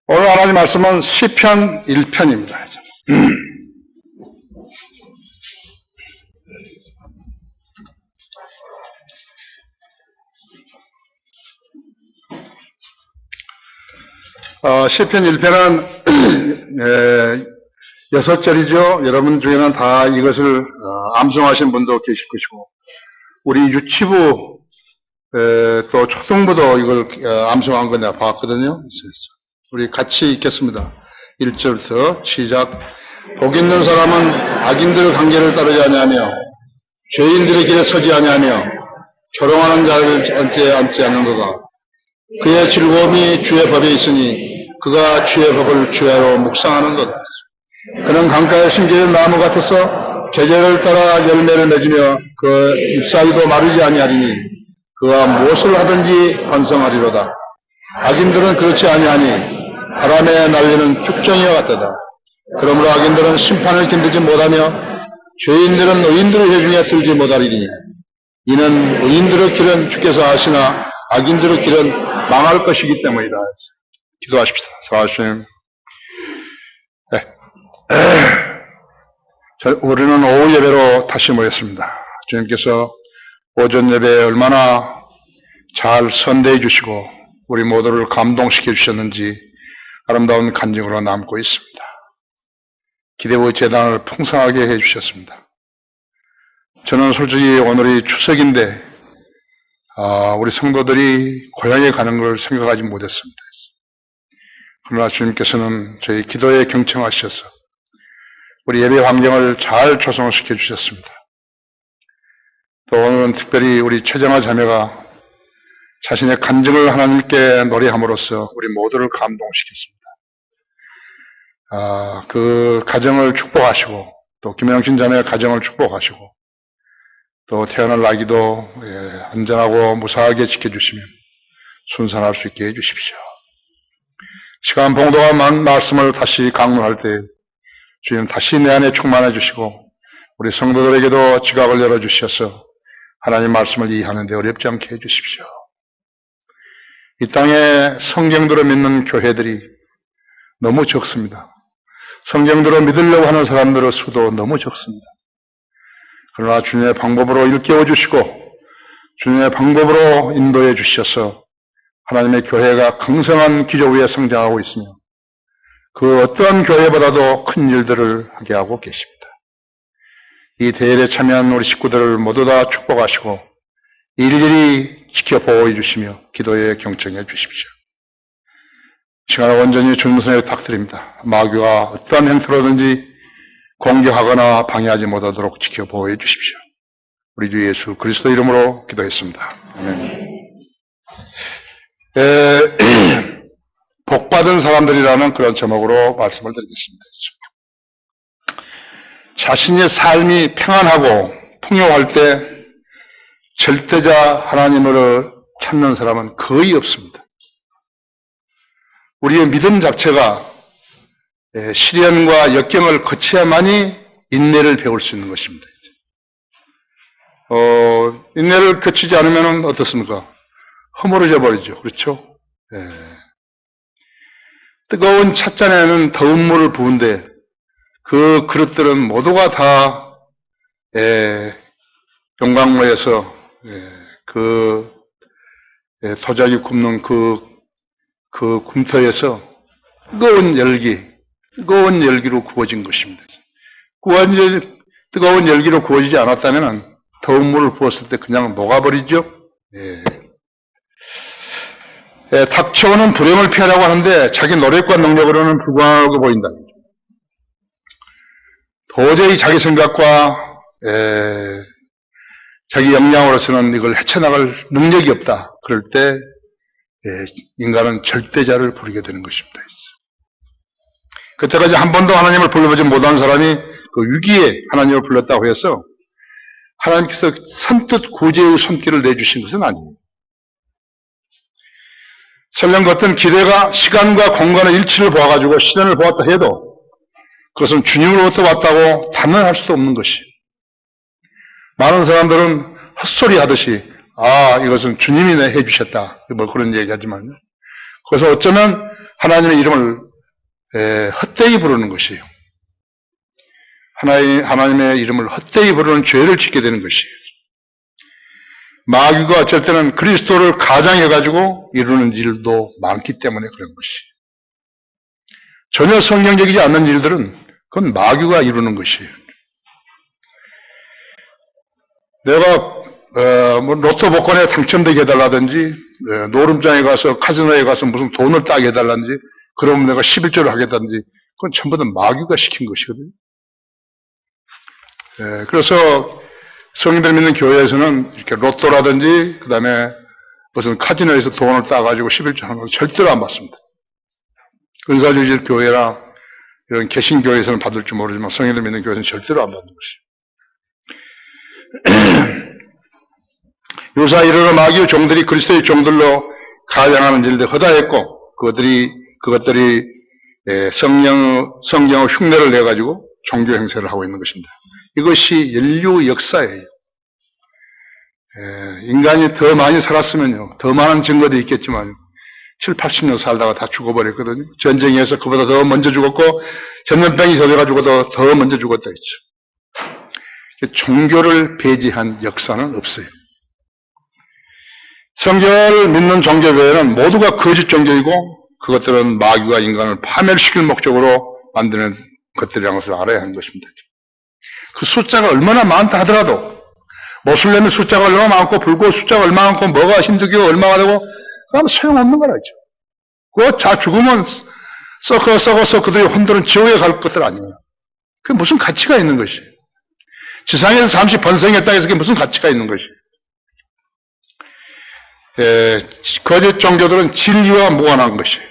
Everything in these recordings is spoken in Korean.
오늘 하나님 말씀은 시편 1편입니다. 시편 1편은 6절이죠. 여러분 중에는 다 이것을 암송하신 분도 계실 것이고 우리 유치부 또 초등부도 이걸 암송한 거 내가 봤거든요. 우리 같이 읽겠습니다. 1절부터 시작. 복 있는 사람은 악인들의 관계를 따르지 아니하며 죄인들의 길에 서지 아니하며 조롱하는 자를 앉지 않는도다. 그의 즐거움이 주의 법에 있으니 그가 주의 법을 주야로 묵상하는도다. 그는 강가에 심겨진 나무 같아서 계절을 따라 열매를 맺으며 그 잎사귀도 마르지 아니하리니 그가 무엇을 하든지 번성하리로다. 악인들은 그렇지 아니하니 바람에 날리는 쭉정이와 같다다. 그러므로 악인들은 심판을 견디지 못하며 죄인들은 의인들의 회중에 들지 못하리니 이는 의인들의 길은 주께서 아시나 악인들의 길은 망할 것이기 때문이다. 기도하십시다. 사랑하시는 우리는 오후 예배로 다시 모였습니다. 주님께서 오전 예배에 얼마나 잘 선대해 주시고 우리 모두를 감동시켜 주셨는지 아름다운 간증으로 남고 있습니다. 기대의 재단을 풍성하게 해 주셨습니다. 저는 솔직히 오늘이 추석인데 우리 성도들이 고향에 가는 걸 생각하지 못했습니다. 그러나 주님께서는 저희 기도에 경청하셔서 우리 예배 환경을 잘 조성시켜 주셨습니다. 또 오늘은 특별히 우리 최정아 자매가 자신의 간증을 하나님께 노래함으로써 우리 모두를 감동시켰습니다. 그 가정을 축복하시고 또 김영신 자매의 가정을 축복하시고 또 태어날 아기도 안전하고 무사하게 지켜주시며 순산할 수 있게 해주십시오. 시간 봉도가 말씀을 다시 강론할 때 주님 다시 내 안에 충만해 주시고 우리 성도들에게도 지각을 열어주셔서 하나님 말씀을 이해하는 데 어렵지 않게 해주십시오. 이 땅에 성경대로 믿는 교회들이 너무 적습니다. 성경대로 믿으려고 하는 사람들의 수도 너무 적습니다. 그러나 주님의 방법으로 일깨워 주시고 주님의 방법으로 인도해 주셔서 하나님의 교회가 강성한 기조 위에 성장하고 있으며 그 어떠한 교회보다도 큰 일들을 하게 하고 계십니다. 이 대회에 참여한 우리 식구들을 모두 다 축복하시고 일일이 지켜보호해 주시며 기도에 경청해 주십시오. 시간을 온전히 주님 손에 부탁드립니다. 마귀가 어떠한 행태로든지 공격하거나 방해하지 못하도록 지켜보호해 주십시오. 우리 주 예수 그리스도 이름으로 기도했습니다. 아멘. 복받은 사람들이라는 그런 제목으로 말씀을 드리겠습니다. 자신의 삶이 평안하고 풍요할 때 절대자 하나님을 찾는 사람은 거의 없습니다. 우리의 믿음 자체가 시련과 역경을 거쳐야만이 인내를 배울 수 있는 것입니다. 인내를 거치지 않으면 어떻습니까? 허물어져 버리죠. 그렇죠? 뜨거운 찻잔에는 더운 물을 부은데 그 그릇들은 모두가 다 용광로에서 도자기 굽는 그 굼터에서 뜨거운 열기로 구워진 것입니다. 뜨거운 열기로 구워지지 않았다면 더운 물을 부었을 때 그냥 녹아버리죠. 닥쳐오는 불행을 피하려고 하는데 자기 노력과 능력으로는 불가능하게 보인다. 도저히 자기 생각과 자기 역량으로서는 이걸 헤쳐나갈 능력이 없다. 그럴 때 인간은 절대자를 부르게 되는 것입니다. 그때까지 한 번도 하나님을 불러보지 못한 사람이 그 위기에 하나님을 불렀다고 해서 하나님께서 선뜻 구제의 손길을 내주신 것은 아닙니다. 설령 그 어떤 기대가 시간과 공간의 일치를 보아가지고 시련을 보았다 해도 그것은 주님으로부터 왔다고 단언할 수도 없는 것이. 많은 사람들은 헛소리 하듯이 이것은 주님이 해주셨다. 뭐 그런 얘기 하지만 그래서 어쩌면 하나님의 이름을 헛되이 부르는 것이에요. 하나님의 이름을 헛되이 부르는 죄를 짓게 되는 것이에요. 마귀가 어쩔 때는 그리스도를 가장해가지고 이루는 일도 많기 때문에 그런 것이에요. 전혀 성경적이지 않는 일들은 그건 마귀가 이루는 것이에요. 내가 뭐 로또 복권에 당첨되게 해달라든지 노름장에 가서 카지노에 가서 무슨 돈을 따게 해달라든지 그러면 내가 11조를 하겠다든지 그건 전부 다 마귀가 시킨 것이거든요. 그래서 성인들 믿는 교회에서는 이렇게 로또라든지 그 다음에 무슨 카지노에서 돈을 따가지고 11조 하는 건 절대로 안 받습니다. 은사주의 교회나 이런 개신교회에서는 받을 줄 모르지만 성인들 믿는 교회에서는 절대로 안 받는 것이에요. 요사 이르러 마귀의 종들이 그리스도의 종들로 가장하는 일들 허다했고 그것들이 성경의 흉내를 내가지고 종교 행세를 하고 있는 것입니다. 이것이 인류 역사예요. 인간이 더 많이 살았으면요, 더 많은 증거도 있겠지만 7, 80년 살다가 다 죽어버렸거든요. 전쟁에서 그보다 더 먼저 죽었고 전염병이 터져가지고도 더 먼저 죽었다 했죠. 종교를 배제한 역사는 없어요. 성경을 믿는 종교 외에는 모두가 거짓 종교이고 그것들은 마귀가 인간을 파멸시킬 목적으로 만드는 것들이라는 것을 알아야 하는 것입니다. 그 숫자가 얼마나 많다 하더라도 모슬렘의 숫자가 얼마나 많고 불교 숫자가 얼마나 많고 뭐가 힌두교 얼마나 되고 그건 소용없는 거라죠. 그거 다 죽으면 썩어서 그들이 혼돈은 지옥에 갈 것들 아니에요. 그게 무슨 가치가 있는 것이에요. 지상에서 잠시 번성했다 해서 그게 무슨 가치가 있는 것이에요. 거짓 종교들은 진리와 무관한 것이에요.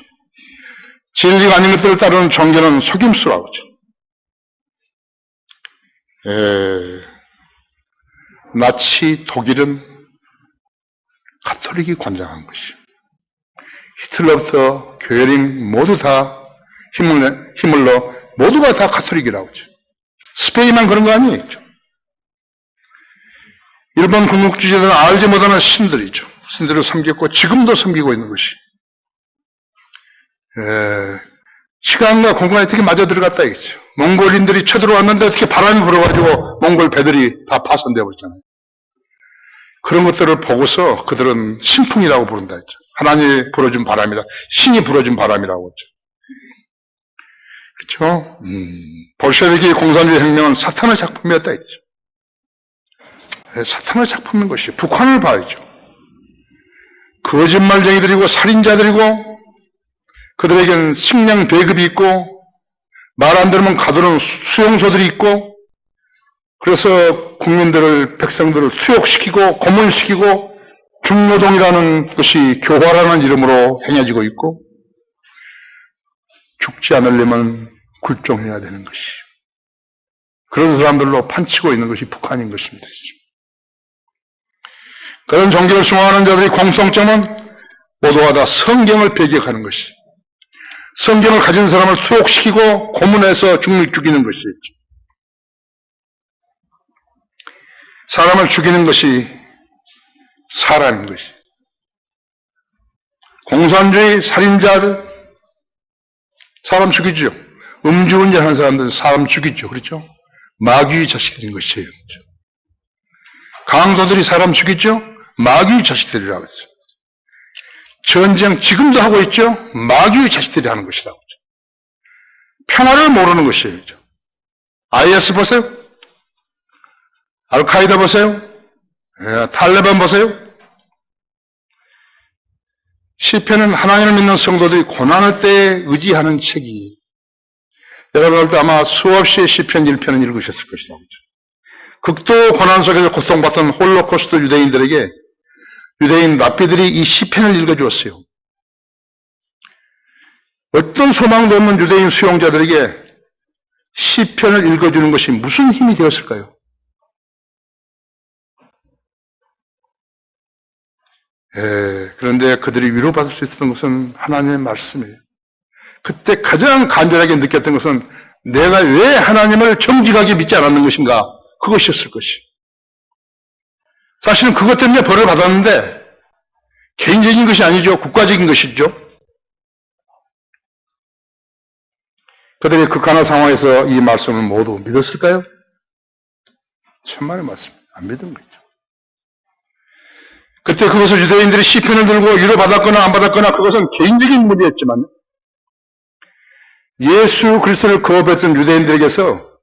진리가 아닌 것들을 따르는 종교는 속임수라고 하죠. 나치 독일은 가톨릭이 관장한 것이에요. 히틀러부터 교회링 모두 다 힘을 넣어 모두가 다 가톨릭이라고 하죠. 스페인만 그런 거 아니겠죠. 일본 군국주의자들은 알지 못하는 신들이죠. 신들을 섬겼고 지금도 섬기고 있는 것이. 시간과 공간에 어떻게 맞아 들어갔다 했죠. 몽골인들이 쳐들어왔는데 어떻게 바람이 불어가지고 몽골 배들이 다 파손되어 버렸잖아요. 그런 것들을 보고서 그들은 신풍이라고 부른다 했죠. 하나님이 불어준 바람이라, 신이 불어준 바람이라고 했죠. 그렇죠? 볼셰비키 공산주의 혁명은 사탄의 작품이었다 했죠. 사탄의 작품인 것이에요. 북한을 봐야죠. 거짓말쟁이들이고 살인자들이고 그들에겐 식량 배급이 있고 말 안 들으면 가두는 수용소들이 있고 그래서 국민들을 백성들을 투옥시키고 고문시키고 중노동이라는 것이 교화라는 이름으로 행해지고 있고 죽지 않으려면 굴종해야 되는 것이 그런 사람들로 판치고 있는 것이 북한인 것입니다. 그런 종교를 숭앙하는 자들의 공통점은 모두가 다 성경을 배격하는 것이 성경을 가진 사람을 투옥시키고 고문해서 죽이는 것이었죠. 사람을 죽이는 것이 사람인 것이. 공산주의 살인자들 사람 죽이죠. 음주운전하는 사람들은 사람 죽이죠. 그렇죠? 마귀의 자식들인 것이에요. 그렇죠? 강도들이 사람 죽이죠. 마귀의 자식들이라고 했죠. 전쟁 지금도 하고 있죠. 마귀의 자식들이 하는 것이라고 했죠. 평화를 모르는 것이에요. 그렇죠? IS 보세요. 알카이다 보세요. 탈레반 보세요. 시편은 하나님을 믿는 성도들이 고난의 때에 의지하는 책이에요. 여러분들도 아마 수없이 시편 1편은 읽으셨을 것이다. 극도 고난 속에서 고통받던 홀로코스트 유대인들에게 유대인 랍비들이 이 시편을 읽어주었어요. 어떤 소망도 없는 유대인 수용자들에게 시편을 읽어주는 것이 무슨 힘이 되었을까요? 그런데 그들이 위로받을 수 있었던 것은 하나님의 말씀이에요. 그때 가장 간절하게 느꼈던 것은 내가 왜 하나님을 정직하게 믿지 않았는 것인가? 그것이었을 것이. 사실은 그것 때문에 벌을 받았는데 개인적인 것이 아니죠. 국가적인 것이죠. 그들이 극한한 상황에서 이 말씀을 모두 믿었을까요? 천만의 말씀, 안 믿은 거죠. 그때 그것을 유대인들이 시편을 들고 위로받았거나 안 받았거나 그것은 개인적인 문제였지만 예수 그리스도를 거부했던 유대인들에게서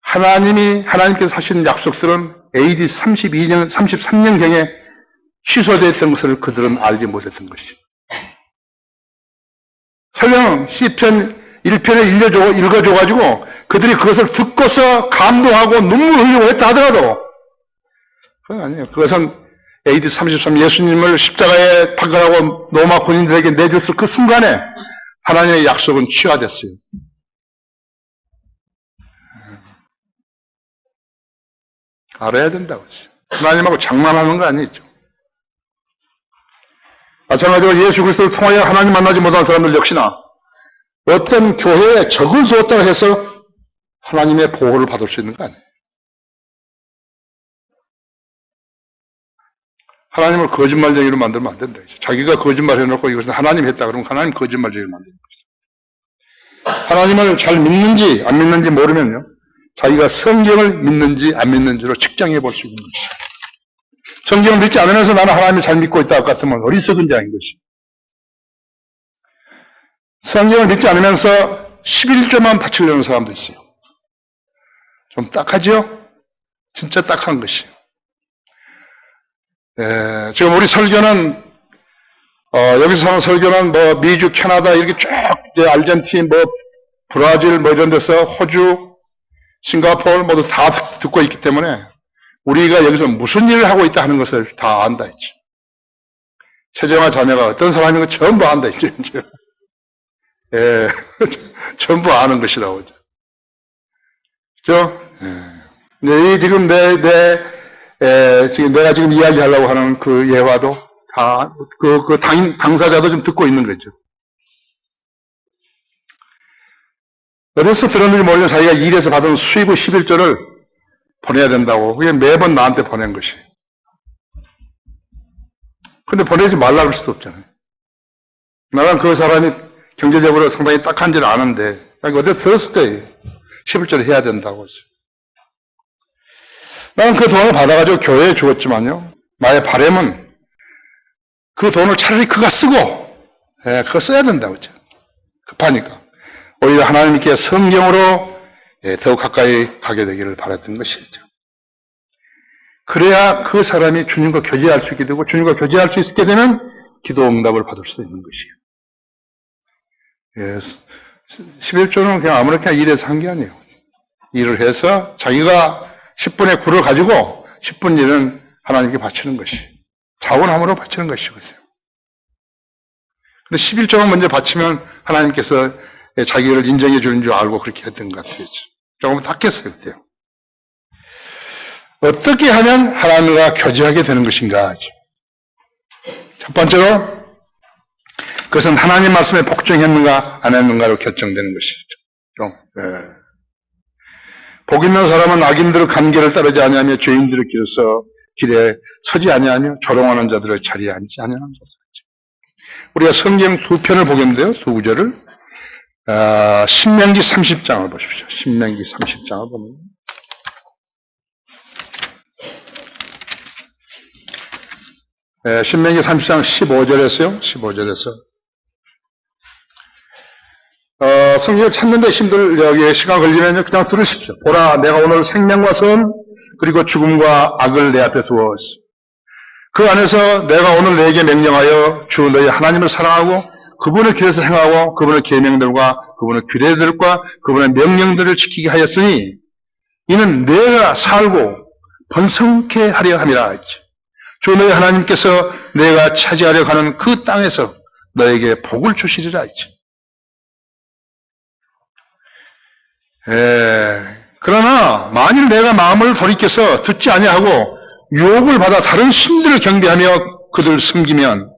하나님께서 하신 약속들은 AD 33년경에 취소됐던 것을 그들은 알지 못했던 것이. 설령 시편 1편을 읽어줘가지고 그들이 그것을 듣고서 감동하고 눈물 흘리고 했다 하더라도 그건 아니에요. 그것은 AD 33 예수님을 십자가에 박근하고 로마 군인들에게 내줬을 그 순간에 하나님의 약속은 취하됐어요. 알아야 된다고 했어요. 하나님하고 장난하는 거 아니죠. 마찬가지로 예수 그리스도를 통하여 하나님 만나지 못한 사람들 역시나 어떤 교회에 적을 두었다고 해서 하나님의 보호를 받을 수 있는 거 아니에요. 하나님을 거짓말쟁이로 만들면 안 된다. 자기가 거짓말 해놓고 이것은 하나님 했다 그러면 하나님 거짓말쟁이로 만드는 것이죠. 하나님을 잘 믿는지 안 믿는지 모르면요. 자기가 성경을 믿는지 안 믿는지로 측정해 볼 수 있는 것이죠. 성경을 믿지 않으면서 나는 하나님을 잘 믿고 있다 같으면 어리석은 자인 것이죠. 성경을 믿지 않으면서 11조만 바치려는 사람도 있어요. 좀 딱하죠? 진짜 딱한 것이에요. 지금 우리 설교는, 여기서 하는 설교는 뭐 미주, 캐나다 이렇게 쭉, 아르헨티나, 뭐 브라질 뭐 이런 데서 호주, 싱가포르 모두 다 듣고 있기 때문에 우리가 여기서 무슨 일을 하고 있다 하는 것을 다 안다 했지. 최정화 자매가 어떤 사람인 거 전부 안다 했지. 전부 아는 것이라고. 그죠? 이 지금 지금 내가 지금 이야기하려고 하는 그 예화도 다, 당사자도 좀 듣고 있는 거죠. 어디서 들었는지 모르지만 자기가 일해서 받은 수입의 11조를 보내야 된다고. 그게 매번 나한테 보낸 것이. 근데 보내지 말라 그럴 수도 없잖아요. 나는 그 사람이 경제적으로 상당히 딱한지는 아는데, 그러니까 어디서 들었을 거예요. 11조를 해야 된다고. 나는 그 돈을 받아가지고 교회에 주었지만요. 나의 바람은 그 돈을 차라리 그가 쓰고, 그거 써야 된다고 했죠. 급하니까. 오히려 하나님께 성경으로 더욱 가까이 가게 되기를 바랐던 것이죠. 그래야 그 사람이 주님과 교제할 수 있게 되고 주님과 교제할 수 있게 되면 기도 응답을 받을 수 있는 것이에요. 11조는 그냥 아무렇게나 일해서 한 게 아니에요. 일을 해서 자기가 10분의 9를 가지고 10분 일은 하나님께 바치는 것이. 자원함으로 바치는 것이거든요. 근데 11조만 먼저 바치면 하나님께서 자기를 인정해 주는 줄 알고 그렇게 했던 것 같아요. 조금 닦였어요, 그때요. 어떻게 하면 하나님과 교제하게 되는 것인가? 첫 번째로, 그것은 하나님 말씀에 복종했는가, 안 했는가로 결정되는 것이죠. 복 있는 사람은 악인들의 간계를 따르지 아니하며 죄인들의 길에 서지 아니하며 조롱하는 자들의 자리에 앉지 아니하는 자들. 우리가 성경 두 편을 보겠는데요, 두 구절을. 신명기 30장을 보십시오. 신명기 30장을 보면. 신명기 30장 15절에서요, 15절에서. 성경을 찾는데 여기 시간 걸리면요, 그냥 들으십시오. 보라, 내가 오늘 생명과 선, 그리고 죽음과 악을 내 앞에 두었어. 그 안에서 내가 오늘 너에게 명령하여 주 너희 하나님을 사랑하고 그분의 길에서 행하고 그분의 계명들과 그분의 규례들과 그분의 명령들을 지키게 하였으니 이는 내가 살고 번성케 하려 함이라 했죠. 주 너희 하나님께서 내가 차지하려 하는 그 땅에서 너에게 복을 주시리라 했죠. 그러나 만일 내가 마음을 돌이켜서 듣지 아니하고 유혹을 받아 다른 신들을 경배하며 그들을 섬기면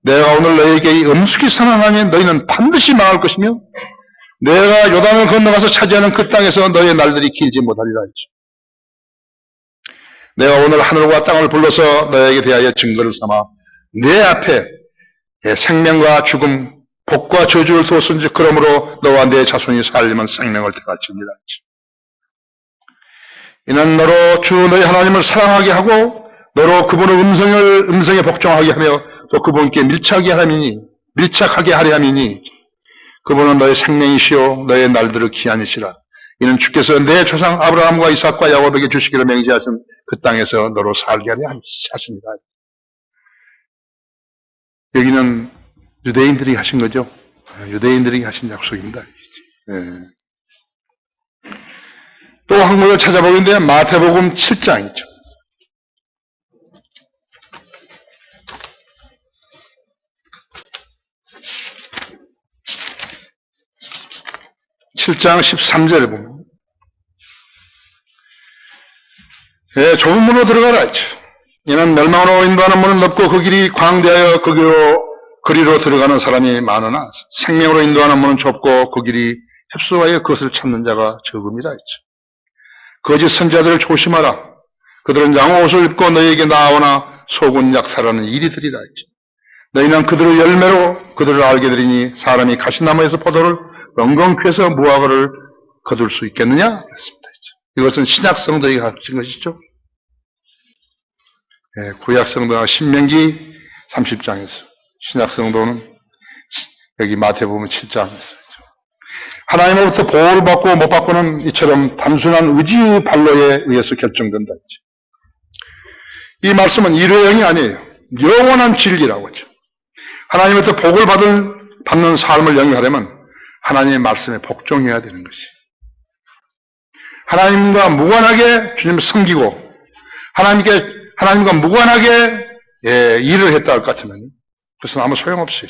내가 오늘 너에게 엄숙히 선언하니 너희는 반드시 망할 것이며 내가 요단을 건너가서 차지하는 그 땅에서 너희의 날들이 길지 못하리라 했죠. 내가 오늘 하늘과 땅을 불러서 너에게 대하여 증거를 삼아 내 앞에 생명과 죽음 복과 저주를 두었은즉 그러므로 너와 내 자손이 살리면 생명을 택할지니라. 이는 너로 주 너희 하나님을 사랑하게 하고 너로 그분의 음성에 복종하게 하며 또 그분께 밀착하게 하려 함이니 그분은 너의 생명이시요 너의 날들을 기한이시라. 이는 주께서 내 조상 아브라함과 이삭과 야곱에게 주시기로 맹세하신 그 땅에서 너로 살게 하려 하십니다. 여기는 유대인들이 하신 거죠. 유대인들이 하신 약속입니다. 또 한 곳을 찾아보는데 마태복음 7장이죠. (7장) 13절에 보면 좁은 문으로 들어가라 했죠. 이는 멸망으로 인도하는 문은 넓고 그 길이 광대하여 그리로 들어가는 사람이 많으나 생명으로 인도하는 문은 좁고 그 길이 협소하여 그것을 찾는 자가 적음이라 했죠. 거짓 선지자들을 조심하라. 그들은 양옷을 입고 너희에게 나오나 속은 약탈하는 이리들이라 했죠. 너희는 그들의 열매로 그들을 알게 되리니 사람이 가시나무에서 포도를 엉겅 퀴어서 무화과를 거둘 수 있겠느냐? 그랬습니다. 이것은 신약 성도에게 가르친 것이죠. 구약 성도가 신명기 30장에서, 신약 성도는 여기 마태복음 7장에서 하나님으로부터 보호를 받고 못 받고는 이처럼 단순한 의지의 발로에 의해서 결정된다 했죠. 이 말씀은 일회용이 아니에요. 영원한 진리라고 하죠. 하나님으로부터 복을 받는 삶을 영위하려면 하나님의 말씀에 복종해야 되는 것이. 하나님과 무관하게 주님을 섬기고 하나님과 무관하게 일을 했다 할 것 같으면 그것은 아무 소용없어요.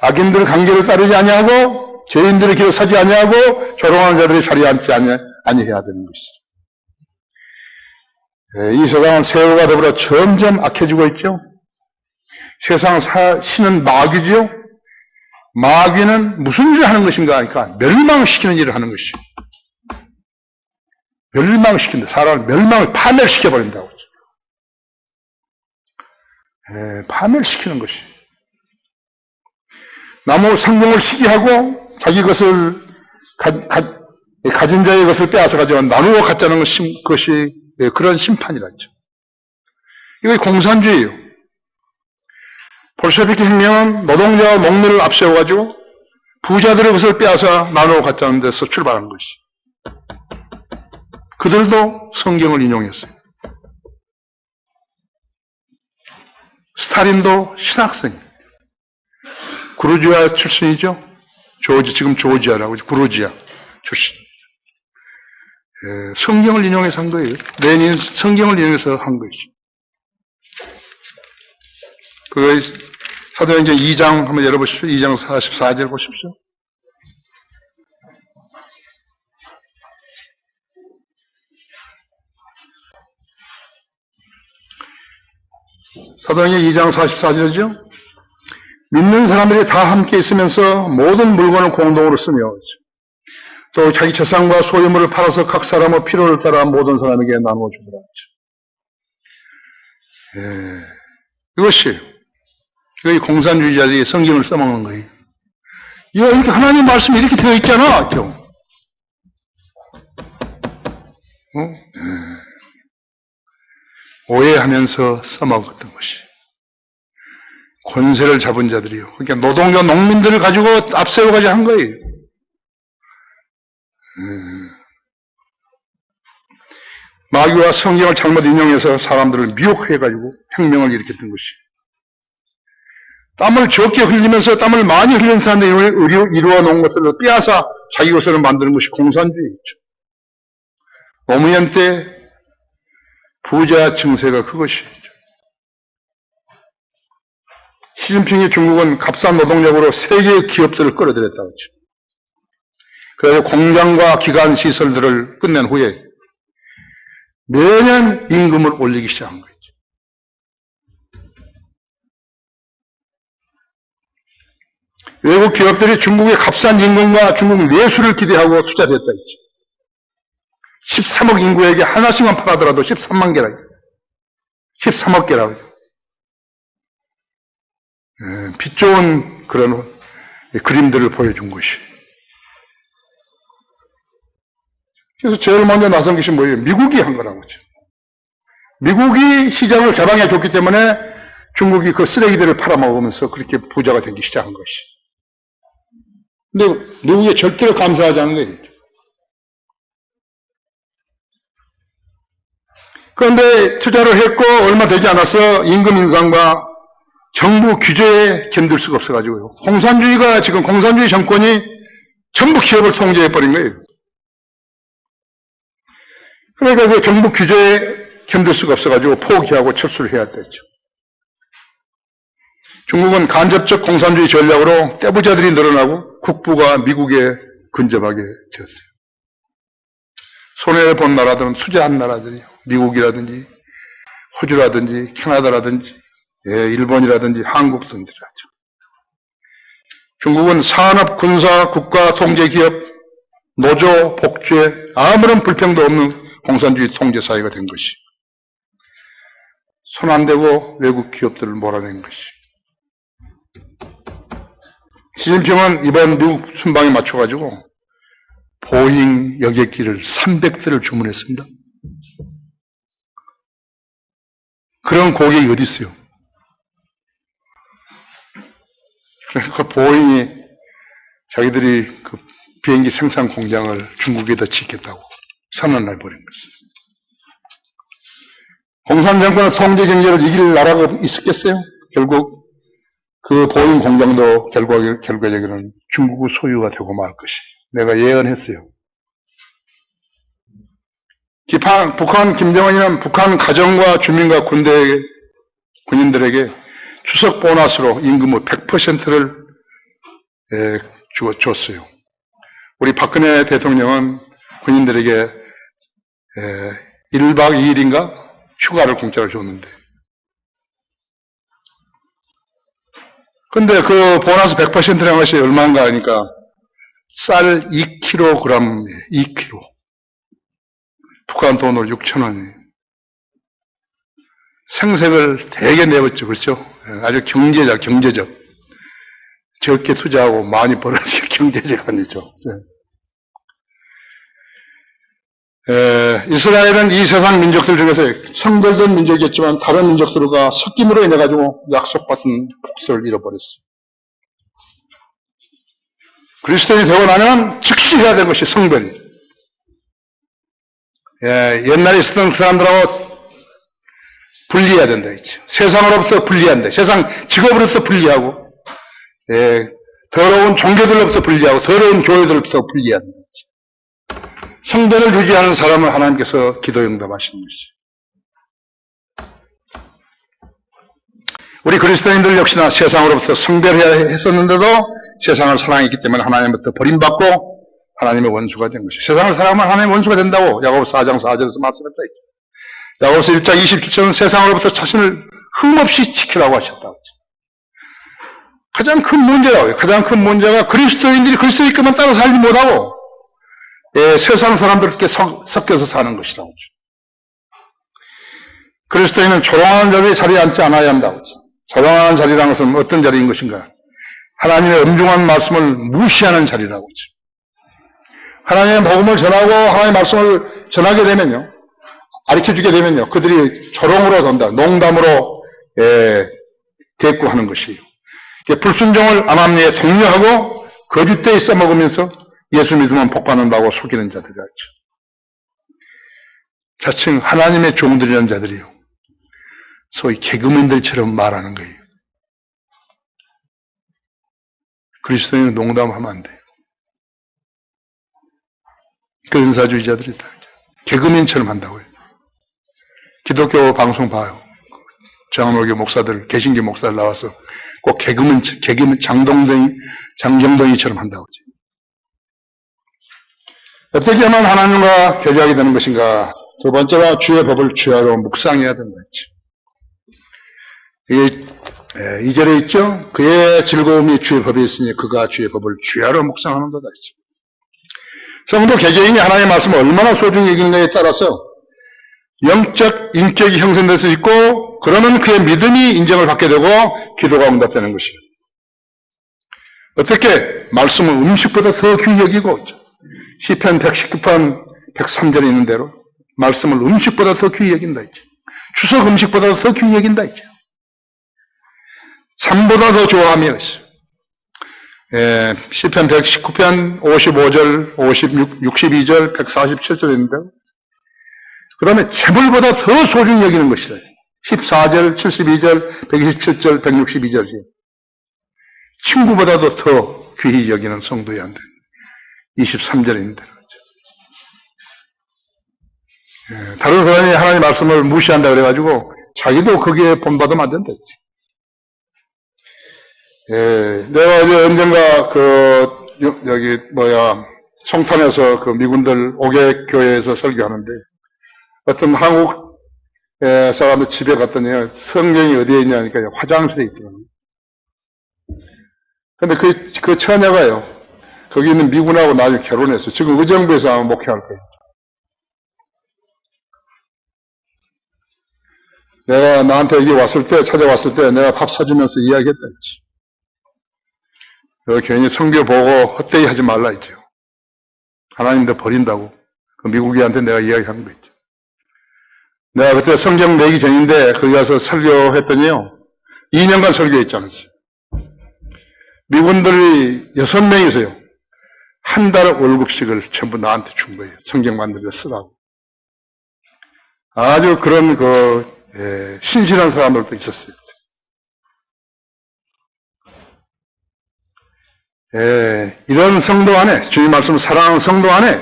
악인들의 관계를 따르지 아니하고 죄인들의 길을 서지 아니하고 조롱하는 자들의 자리에 앉지 아니해야 되는 것이죠. 이 세상은 세월과 더불어 점점 악해지고 있죠. 세상 신은 마귀지요. 마귀는 무슨 일을 하는 것인가 하니까 멸망시키는 일을 하는 것이죠. 멸망시킨다. 사람을 파멸시켜버린다고. 파멸시키는 것이. 나무 성공을 시기하고 자기 것을 가진 자의 것을 빼앗아가지고 나누어 갖자는 것이 그런 심판이라죠. 이거 공산주의예요. 볼셰비키 혁명은 노동자와 농민을 앞세워가지고 부자들의 것을 빼앗아 나누어 갖자는 데서 출발한 것이. 그들도 성경을 인용했어요. 스탈린도 신학생이에요. 구루지아 출신이죠. 지금 조지아라고 하죠. 구루지아 출신. 성경을 인용해서 한 거예요. 레닌 성경을 인용해서 한 것이죠. 그 사도행전 2장 한번 열어보십시오. 2장 44절 보십시오. 사도행전 2장 44절이죠. 믿는 사람들이 다 함께 있으면서 모든 물건을 공동으로 쓰며 또 자기 재산과 소유물을 팔아서 각 사람의 필요를 따라 모든 사람에게 나누어 주더라. 이것이 공산주의자들이 성경을 써먹는 거예요. 이렇게 하나님 말씀이 이렇게 되어 있잖아. 오해하면서 써먹었던 것이. 권세를 잡은 자들이요. 그러니까 노동자, 농민들을 가지고 앞세워가지고 한 거예요. 마귀와 성경을 잘못 인용해서 사람들을 미혹해가지고 혁명을 일으켰던 것이. 땀을 적게 흘리면서 땀을 많이 흘리는 사람들이 이루어 놓은 것들을 빼앗아 자기 것으로 만드는 것이 공산주의죠. 노무현 때 부자 증세가 그것이죠. 시진핑이 중국은 값싼 노동력으로 세계의 기업들을 끌어들였다고 했죠. 그래서 공장과 기관 시설들을 끝낸 후에 매년 임금을 올리기 시작한 거죠. 외국 기업들이 중국의 값싼 임금과 중국 내수를 기대하고 투자를 했다 했죠. 13억 인구에게 하나씩만 팔아더라도 13만 개라. 13억 개라고. 빛 좋은 그런 그림들을 보여준 것이. 그래서 제일 먼저 나선 것이 뭐예요? 미국이 한 거라고 하죠. 미국이 시장을 개방해 줬기 때문에 중국이 그 쓰레기들을 팔아먹으면서 그렇게 부자가 되기 시작한 것이. 근데 미국에 절대로 감사하지 않은 거예요. 그런데 투자를 했고 얼마 되지 않아서 임금 인상과 정부 규제에 견딜 수가 없어가지고요. 공산주의 정권이 전부 기업을 통제해버린 거예요. 그러니까 그 정부 규제에 견딜 수가 없어가지고 포기하고 철수를 해야 됐죠. 중국은 간접적 공산주의 전략으로 떼부자들이 늘어나고 국부가 미국에 근접하게 되었어요. 손해본 나라들은 투자한 나라들이요. 미국이라든지 호주라든지 캐나다라든지 일본이라든지 한국 등들이죠. 중국은 산업, 군사, 국가, 통제 기업, 노조, 복제, 아무런 불평도 없는 공산주의 통제 사회가 된 것이. 손 안 대고 외국 기업들을 몰아낸 것이. 시진핑은 이번 미국 순방에 맞춰가지고 보잉 여객기를 300대를 주문했습니다. 그런 고객이 어디 있어요? 그러니까 보잉이 자기들이 그 비행기 생산 공장을 중국에다 짓겠다고 선언을 해버린 것이죠. 공산정권의 통제 경제를 이길 나라가 있었겠어요? 결국 그 보잉 공장도 결과적으로는 중국의 소유가 되고 말 것이. 내가 예언했어요. 북한 김정은이는 북한 가정과 주민과 군인들에게 추석 보너스로 임금의 100%를 줬어요. 우리 박근혜 대통령은 군인들에게 1박 2일인가 휴가를 공짜로 줬는데. 근데 그 보너스 100%라는 것이 얼마인가 하니까 쌀 2kg, 2kg. 북한 돈으로 6,000원이에요. 생색을 되게 내봤죠. 그렇죠? 아주 경제적. 적게 투자하고 많이 벌어지게 경제적 아니죠. 이스라엘은 이 세상 민족들 중에서 성별된 민족이었지만 다른 민족들과 섞임으로 인해 가지고 약속받은 복수를 잃어버렸어요. 그리스도인이 되고 나면 즉시 해야 될 것이 성별이. 옛날에 있었던 사람들하고 분리해야 된다 했죠. 세상으로부터 분리한다. 세상 직업으로부터 분리하고, 더러운 종교들로부터 분리하고, 더러운 교회들로부터 분리해야 된다 했죠. 성별을 유지하는 사람을 하나님께서 기도 응답하시는 것이죠. 우리 그리스도인들 역시나 세상으로부터 성별해야 했었는데도 세상을 사랑했기 때문에 하나님부터 버림받고 하나님의 원수가 된 것이죠. 세상을 사랑하면 하나님의 원수가 된다고 야고보서 4장 4절에서 말씀했다. 야고보서 1장 27절은 세상으로부터 자신을 흠없이 지키라고 하셨다고. 가장 큰 문제라고요. 가장 큰 문제가 그리스도인들이 그리스도의 것만 따라 살지 못하고 세상 사람들께 섞여서 사는 것이라고. 그리스도인은 조롱하는 자들이 자리에 앉지 않아야 한다고. 조롱하는 자리라는 것은 어떤 자리인 것인가? 하나님의 엄중한 말씀을 무시하는 자리라고. 하나님의 복음을 전하고 하나님의 말씀을 전하게 되면요, 가르쳐주게 되면요, 그들이 조롱으로 돈다, 농담으로 대꾸하는 것이에요. 불순종을 암암리에 독려하고 거짓되이 써먹으면서 예수 믿으면 복받는다고 속이는 자들이라죠. 자칭 하나님의 종들이라는 자들이요, 소위 개그맨들처럼 말하는 거예요. 그리스도인은 농담하면 안 돼요. 근사주의자들이다. 개그맨처럼 한다고요. 기독교 방송 봐요. 장로교 목사들, 개신교 목사들 나와서 꼭 개그맨 장정동이처럼 한다고. 어떻게 하면 하나님과 교제하게 되는 것인가? 두 번째로 주의 법을 주야로 묵상해야 된다. 이게 2절에 있죠? 그의 즐거움이 주의 법에 있으니 그가 주의 법을 주야로 묵상하는 거다. 성도 개개인이 하나님의 말씀을 얼마나 소중히 여기는가에 따라서 영적 인격이 형성될 수 있고 그러면 그의 믿음이 인정을 받게 되고 기도가 응답되는 것이에요. 어떻게? 말씀은 음식보다 더 귀히 여기고 있죠. 시편 119편 103절에 있는 대로 말씀을 음식보다 더 귀히 여긴다 있죠. 추석 음식보다 더 귀히 여긴다 있죠. 삶보다 더 좋아하며 있어요. 시편 119편 55절, 62절, 147절에 있는 대로 그 다음에 재물보다 더 소중히 여기는 것이다. 14절, 72절, 127절, 162절이에요. 친구보다도 더 귀히 여기는 성도야 한다. 23절에 있는 대로. 다른 사람이 하나님의 말씀을 무시한다 그래가지고 자기도 거기에 본받으면 안 된다. 내가 어제 언젠가 송탄에서 그 미군들 5개 교회에서 설교하는데 어떤 한국 사람들 집에 갔더니 성경이 어디에 있냐니까 화장실에 있더라고요. 근데 그 처녀가요, 거기 있는 미군하고 나중에 결혼했어요. 지금 의정부에서 아마 목회할 거예요. 내가 나한테 여기 찾아왔을 때 내가 밥 사주면서 이야기했다 했지. 괜히 성경 보고 헛되이 하지 말라 했죠. 하나님도 버린다고. 그 미국이한테 내가 이야기한 거 있죠. 내가 그때 성경 내기 전인데 거기 가서 설교했더니요. 2년간 설교했지 않았어요. 미군들이 6명이서요. 한 달 월급씩을 전부 나한테 준 거예요. 성경 만들어 쓰라고. 아주 그런 신실한 사람들도 있었어요. 이런 성도 안에, 주님 말씀을 사랑하는 성도 안에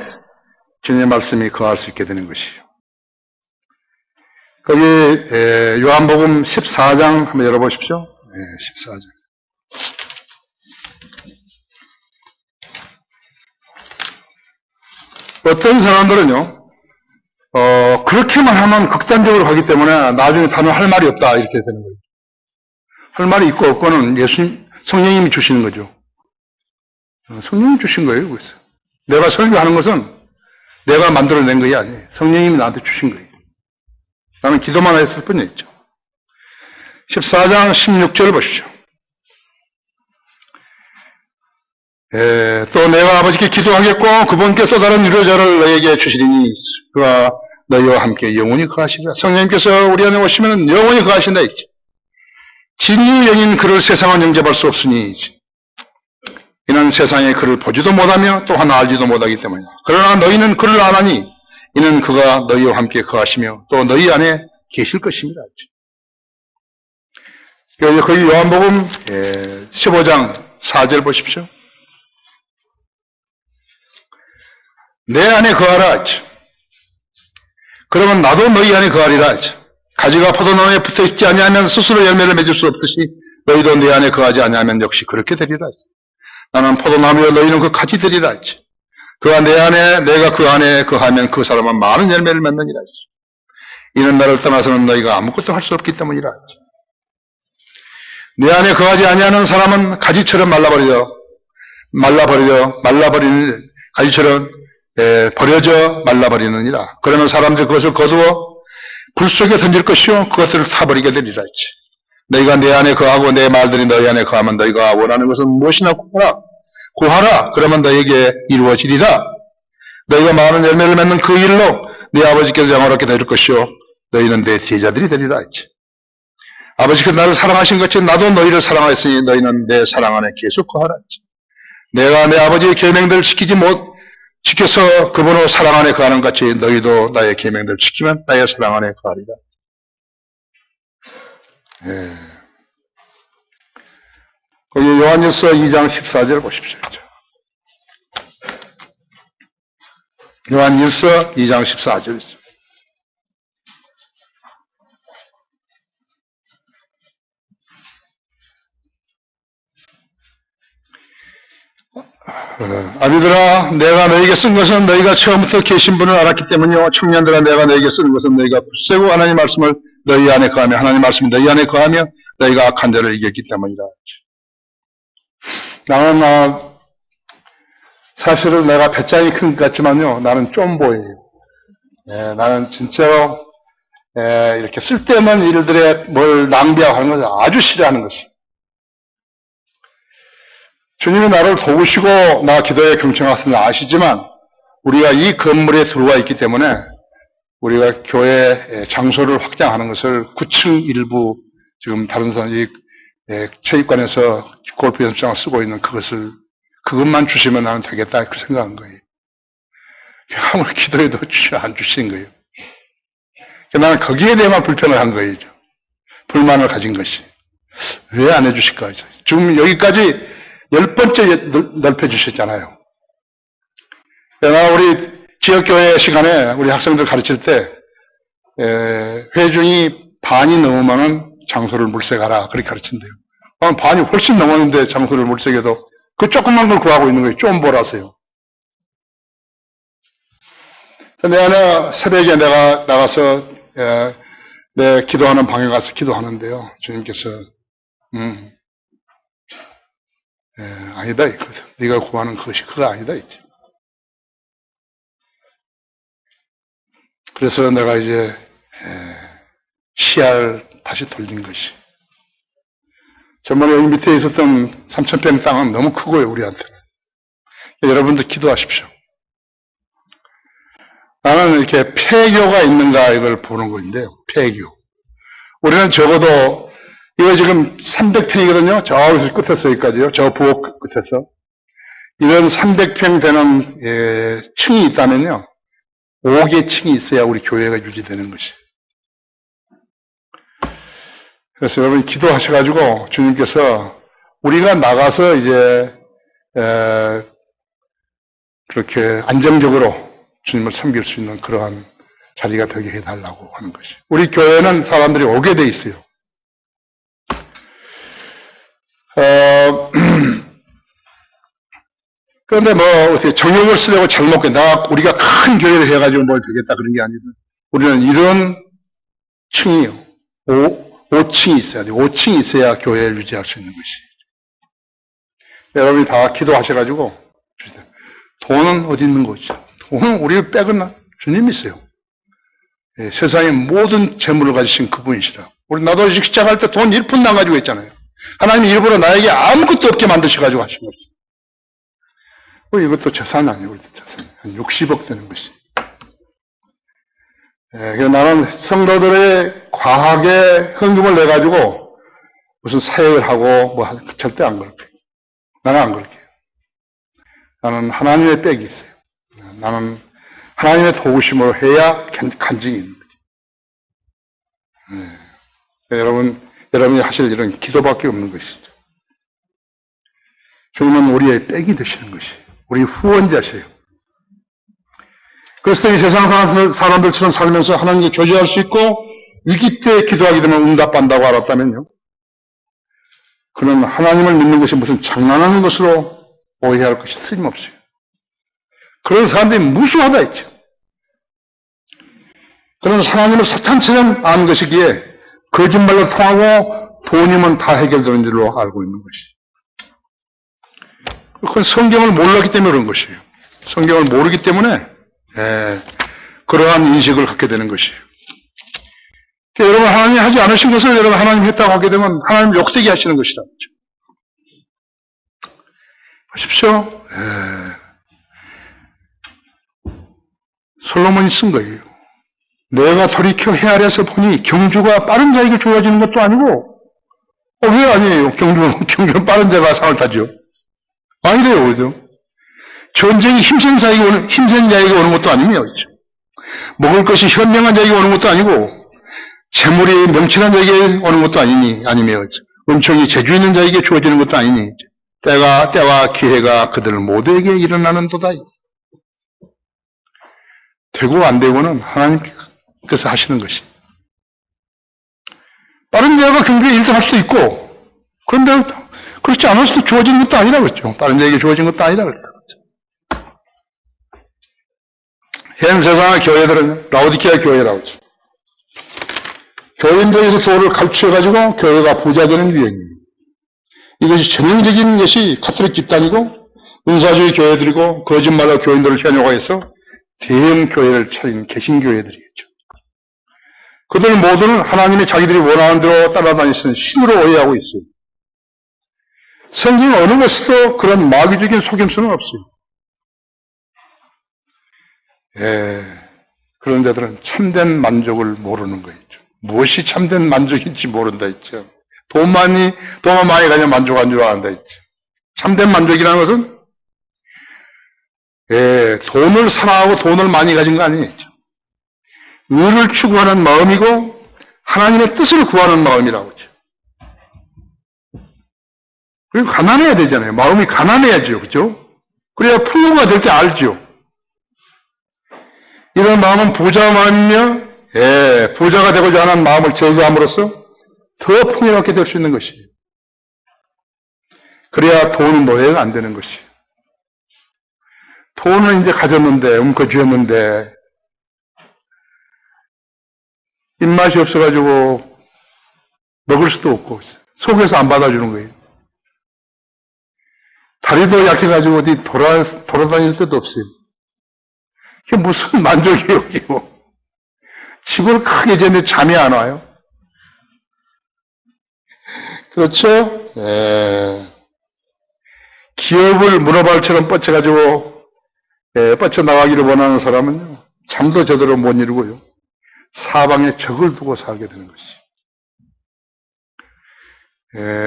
주님의 말씀이 거할 수 있게 되는 것이에요. 거기 요한복음 14장 한번 열어보십시오. 14장. 어떤 사람들은요, 그렇게만 하면 극단적으로 하기 때문에 나중에 다른 할 말이 없다 이렇게 되는 거예요. 할 말이 있고 없고는 성령님이 주시는 거죠. 성령님이 주신 거예요. 그래서 내가 설교하는 것은 내가 만들어낸 것이 아니에요. 성령님이 나한테 주신 거예요. 나는 기도만 했을 뿐이었죠. 14장 16절 보십시오. 또 내가 아버지께 기도하겠고 그분께 또 다른 위로자를 너에게 주시리니 그가 너희와 함께 영원히 거하시리라. 성령님께서 우리 안에 오시면 영원히 거하신다 했죠. 진리의 영인 그를 세상은 영접할 수 없으니 이는 세상에 그를 보지도 못하며 또한 알지도 못하기 때문이다. 그러나 너희는 그를 아나니 이는 그가 너희와 함께 거하시며 또 너희 안에 계실 것입니다. 거기 요한복음 15장 4절 보십시오. 내 안에 거하라 했죠. 그러면 나도 너희 안에 거하리라 했죠. 가지가 포도나무에 붙어있지 아니하면 스스로 열매를 맺을 수 없듯이 너희도 내 안에 거하지 아니하면 역시 그렇게 되리라 했죠. 나는 포도나무여 너희는 그 가지들이라 했죠. 그가 내 안에 내가 그 안에 거하면 그 사람은 많은 열매를 맺느니라 했죠. 이는 나를 떠나서는 너희가 아무것도 할 수 없기 때문이라 했죠. 내 안에 거하지 아니하는 사람은 가지처럼 말라버리는 가지처럼 버려져 말라버리느니라. 그러면 사람들이 그것을 거두어 불 속에 던질 것이요 그것을 타버리게 되리라 했지. 너희가 내 안에 거하고 내 말들이 너희 안에 거하면 너희가 원하는 것은 무엇이나 구하라. 그러면 너희에게 이루어지리라. 너희가 많은 열매를 맺는 그 일로 네 아버지께서 영화롭게 될 것이요 너희는 내 제자들이 되리라 했지. 아버지께서 나를 사랑하신 것처럼 나도 너희를 사랑하였으니 너희는 내 사랑 안에 계속 거하라 했지. 내가 내 아버지의 계명들을 지켜서 그분의 사랑 안에 거하는 같이 너희도 나의 계명들을 지키면 나의 사랑 안에 거하리라. 거기 요한일서 2장 14절 보십시오. 요한일서 2장 14절 있습니다. 아비들아 내가 너에게 쓴 것은 너희가 처음부터 계신 분을 알았기 때문이요 청년들아 내가 너에게 쓰는 것은 너희가 굳세고 하나님 말씀을 너희 안에 거하며 하나님 말씀이 너희 안에 거하며 너희가 악한 자를 이겼기 때문이라. 나는 사실은 내가 배짱이 큰 것 같지만요 나는 쫌보예요. 나는 진짜로 이렇게 쓸데없는 일들에 뭘 낭비하고 하는 것을 아주 싫어하는 것이. 주님이 나를 도우시고 나 기도에 경청하시는 아시지만 우리가 이 건물에 들어와 있기 때문에 우리가 교회 장소를 확장하는 것을 9층 일부 지금 다른 사람이 체육관에서 골프 연습장을 쓰고 있는 그것만 주시면 나는 되겠다 그 생각한 거예요. 아무리 기도해도 안 주시는 거예요. 나는 거기에 대해만 불평을 한 거예요. 불만을 가진 것이. 왜 안 해주실까? 지금 여기까지 10번째 넓혀주셨잖아요. 우리 지역교회 시간에 우리 학생들 가르칠 때, 회중이 반이 넘으면은 장소를 물색하라. 그렇게 가르친대요. 반이 훨씬 넘었는데 장소를 물색해도 그 조그만 걸 구하고 있는 거예요. 좀 보라세요. 내가 새벽에 내가 나가서 내 기도하는 방에 가서 기도하는데요. 주님께서 아니다 이거든. 네가 구하는 것이 그거 아니다 이제. 그래서 내가 이제 시야를 다시 돌린 것이. 정말 여기 밑에 있었던 3,000평 땅은 너무 크고요 우리한테는. 여러분들 기도하십시오. 나는 이렇게 폐교가 있는가 이걸 보는 건데요. 폐교. 우리는 적어도 이거 지금 300평이거든요. 저기서 끝에서 여기까지요. 저 부엌 끝에서. 이런 300평 되는 층이 있다면요. 5개 층이 있어야 우리 교회가 유지되는 것이. 그래서 여러분 기도하셔가지고 주님께서 우리가 나가서 이제 그렇게 안정적으로 주님을 섬길 수 있는 그러한 자리가 되게 해달라고 하는 것이. 우리 교회는 사람들이 오게 돼 있어요. 그런데 어떻게 정욕을 쓰려고 잘못 우리가 큰 교회를 해가지고 뭘 되겠다 그런 게 아니고, 우리는 이런 층이요. 5층이 있어야 돼요. 5층이 있어야 교회를 유지할 수 있는 것이. 여러분이 다 기도하셔가지고, 돈은 어디 있는 거죠? 돈은 우리 백은 주님이 있어요. 세상의 모든 재물을 가지신 그분이시라. 나도 시작할 때 돈 1푼도 안 가지고 있잖아요. 하나님이 일부러 나에게 아무것도 없게 만드셔가지고 하신 것이죠. 이것도 재산이 아니고, 재산이. 한 60억 되는 것이. 그래서 나는 성도들의 과하게 헌금을 내가지고 무슨 사역을 하고 절대 안 그럴게요. 나는 안 그럴게요. 나는 하나님의 백이 있어요. 나는 하나님의 도우심으로 해야 간증이 있는 거죠. 여러분이 하실 일은 기도밖에 없는 것이죠. 주님은 우리의 백이 되시는 것이. 우리 후원자세요. 그래서 이 세상 사람들처럼 살면서 하나님께 교제할 수 있고 위기 때 기도하게 되면 응답한다고 알았다면요. 그는 하나님을 믿는 것이 무슨 장난하는 것으로 오해할 것이 틀림없어요. 그런 사람들이 무수하다 했죠. 그런 하나님을 사탄처럼 아는 것이기에 거짓말로 통하고 돈이면 다 해결되는 줄로 알고 있는 것이. 그건 성경을 몰랐기 때문에 그런 것이에요. 성경을 모르기 때문에 그러한 인식을 갖게 되는 것이에요. 여러분 하나님이 하지 않으신 것을 여러분 하나님 했다고 하게 되면 하나님 욕되게 하시는 것이다. 보십시오. 솔로몬이 쓴 거예요. 내가 돌이켜 헤아려서 보니 경주가 빠른 자에게 주어지는 것도 아니고, 왜 아니에요? 경주는 빠른 자가 상을 타죠. 아니래요, 그죠? 전쟁이 힘센 자에게 오는 것도 아니며, 그죠? 먹을 것이 현명한 자에게 오는 것도 아니고, 재물이 명철한 자에게 오는 것도 아니며, 은총이 재주 있는 자에게 주어지는 것도 아니니, 때와 기회가 그들 모두에게 일어나는도다. 되고 안 되고는 하나님께서 하시는 것이. 빠른 자가 경주에 1등할 수도 있고, 그런데 그렇지 않을 수도 주어지는 것도 아니라 그랬죠. 빠른 자에게 주어진 것도 아니라 그랬죠. 현 세상의 교회들은 라오디케아 교회라고 하죠. 교인들에서 도를 감추어가지고 교회가 부자되는 유행이에요. 이것이 전형적인 것이 가톨릭 집단이고 은사주의 교회들이고 거짓말로 교인들을 현혹화해서 대형 교회를 차린 개신교회들이겠죠. 그들 모두는 하나님이 자기들이 원하는 대로 따라다니시는 신으로 오해하고 있어요. 성경 어느 것에도 그런 마귀적인 속임수는 없어요. 그런 자들은 참된 만족을 모르는 거죠. 무엇이 참된 만족인지 모른다 했죠. 돈만 많이 가지면 만족한 줄 안다 했죠. 참된 만족이라는 것은 돈을 사랑하고 돈을 많이 가진 거 아니겠죠. 의를 추구하는 마음이고 하나님의 뜻을 구하는 마음이라고 하죠. 그리고 가난해야 되잖아요. 마음이 가난해야죠. 그죠? 그래야 풍요가 될 게 알죠. 이런 마음은 부자 마음이며 부자가 되고자 하는 마음을 제거함으로써 더 풍요롭게 될 수 있는 것이에요. 그래야 돈이 노예가 안 되는 것이에요. 돈을 이제 가졌는데 움켜쥐었는데 입맛이 없어가지고 먹을 수도 없고 속에서 안 받아주는 거예요. 다리도 약해가지고 어디 돌아다닐 데도 없어요. 이게 무슨 만족이에요, 이게 뭐. 집을 크게 지었는데 잠이 안 와요. 그렇죠? 기업을 문어발처럼 뻗쳐가지고, 뻗쳐나가기를 원하는 사람은요, 잠도 제대로 못 이루고요, 사방에 적을 두고 살게 되는 것이.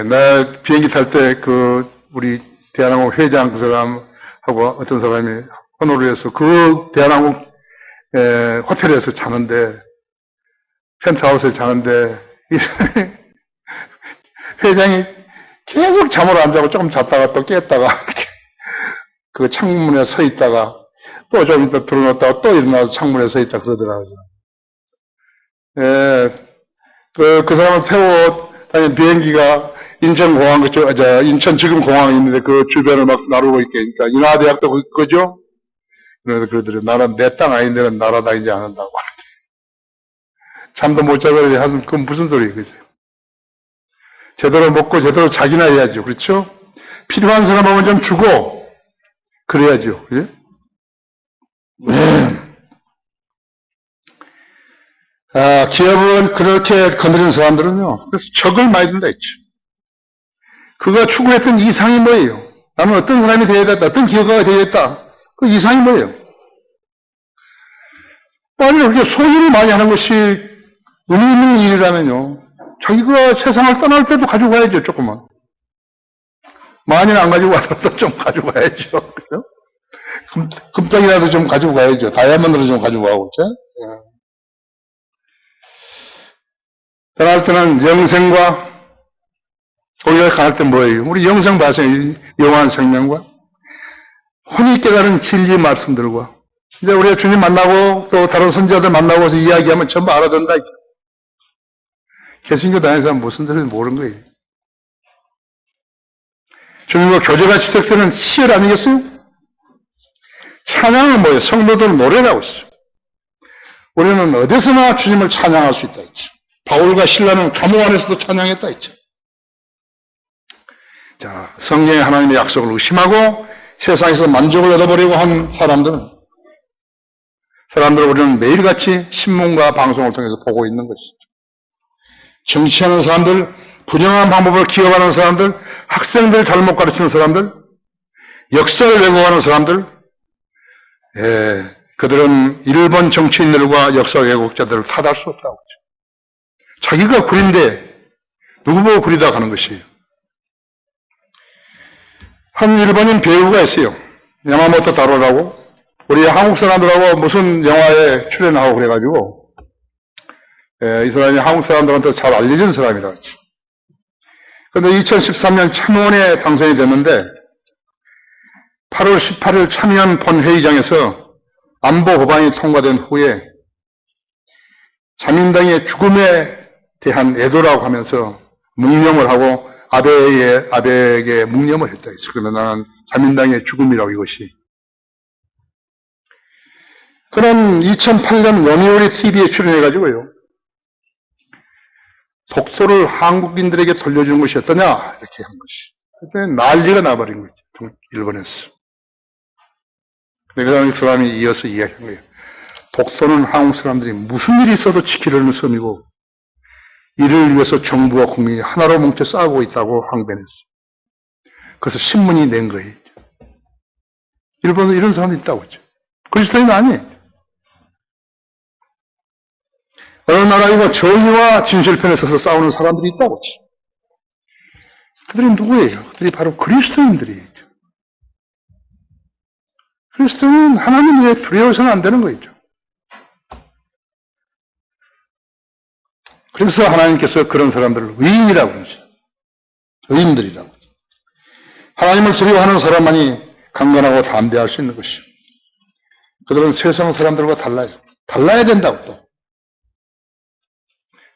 나 비행기 탈 때 우리 대한항공 회장 그 사람하고 어떤 사람이 호노루에서 그 대한항공 호텔에서 자는데, 펜트하우스에 자는데, 회장이 계속 잠을 안 자고 조금 잤다가 또 깼다가, 그 창문에 서 있다가, 또 좀 이따 들어놓았다가 또 일어나서 창문에 서 있다 그러더라고요. 그 사람을 태워 다니는 비행기가 인천공항, 인천 지금 공항에 있는데 그 주변을 막 나르고 있게, 그러니까 인하대학도 그거죠? 그래서 그러더래요. 나는 내 땅 아닌 데는 날아다니지 않는다고. 잠도 못 자서 하면 그건 무슨 소리예요, 그죠? 제대로 먹고 제대로 자기나 해야죠. 그렇죠? 필요한 사람하면 좀 주고, 그래야죠. 그죠? 기업은 그렇게 건드리는 사람들은요, 그래서 적을 많이 둔다 했죠. 그가 추구했던 이상이 뭐예요? 나는 어떤 사람이 되어야겠다, 어떤 기업가가 되어야겠다. 그 이상이 뭐예요? 만약에 그렇게 소유를 많이 하는 것이 의미 있는 일이라면요, 자기가 세상을 떠날 때도 가지고 가야죠, 조금만. 만일 안 가지고 가더라도 좀 가지고 가야죠. 그죠? 금덩이라도 좀 가지고 가야죠. 다이아몬드를 좀 가지고 가고, 그죠? 떠날 때는 영생과, 우리가 갈 때 뭐예요? 우리 영생 봐세요. 영원한 생명과 혼이 깨달은 진리 말씀들과, 이제 우리가 주님 만나고 또 다른 선지자들 만나고 서 이야기하면 전부 알아듣는다 했죠. 개신교 다니는 사람 무슨 소리인지 모르는 거예요. 주님과 교제가 시작되는 시절 아니겠어요? 찬양은 뭐예요? 성도들은 노래라고 했어요. 우리는 어디서나 주님을 찬양할 수 있다 했죠. 바울과 신라는 감옥 안에서도 찬양했다 했죠. 자, 성경의 하나님의 약속을 의심하고 세상에서 만족을 얻어보려고 한 사람들을 우리는 매일같이 신문과 방송을 통해서 보고 있는 것이죠. 정치하는 사람들, 분명한 방법을 기억하는 사람들, 학생들 잘못 가르치는 사람들, 역사를 왜곡하는 사람들, 그들은 일본 정치인들과 역사 왜곡자들을 탓할 수 없다고 하죠. 자기가 구린데 누구 보고 구리다 하는 것이에요. 한 일본인 배우가 있어요. 야마모토 다로라고. 우리 한국 사람들하고 무슨 영화에 출연하고 그래가지고, 이 사람이 한국 사람들한테 잘 알려진 사람이라. 그런데 2013년 참원에 당선이 됐는데, 8월 18일 참의원 본회의장에서 안보 법안이 통과된 후에 자민당의 죽음에 대한 애도라고 하면서 묵념을 하고 아베에게 묵념을 했다. 그러면 나는 자민당의 죽음이라고 이것이. 그런 2008년 요미우리 TV에 출연해가지고요, 독도를 한국인들에게 돌려주는 것이 어떠냐 이렇게 한 것이. 그때 난리가 나버린 거죠, 일본에서. 그 사람이 이어서 이야기한 거예요. 독도는 한국 사람들이 무슨 일이 있어도 지키려는 섬이고 이를 위해서 정부와 국민이 하나로 뭉쳐 싸우고 있다고 항변했어요. 그래서 신문이 낸 거예요. 일본은 이런 사람이 있다고 했죠. 그리스도인은 아니에요. 어느 나라이고 정의와 진실편에 서서 싸우는 사람들이 있다고 했죠. 그들이 누구예요? 그들이 바로 그리스도인들이에요. 그리스도인은 하나님 외에 두려워서는 안 되는 거죠. 그래서 하나님께서 그런 사람들을 의인이라고 그러죠. 의인들이라고. 하나님을 두려워하는 사람만이 강건하고 담대할 수 있는 것이죠. 그들은 세상 사람들과 달라요. 달라야 된다고 또.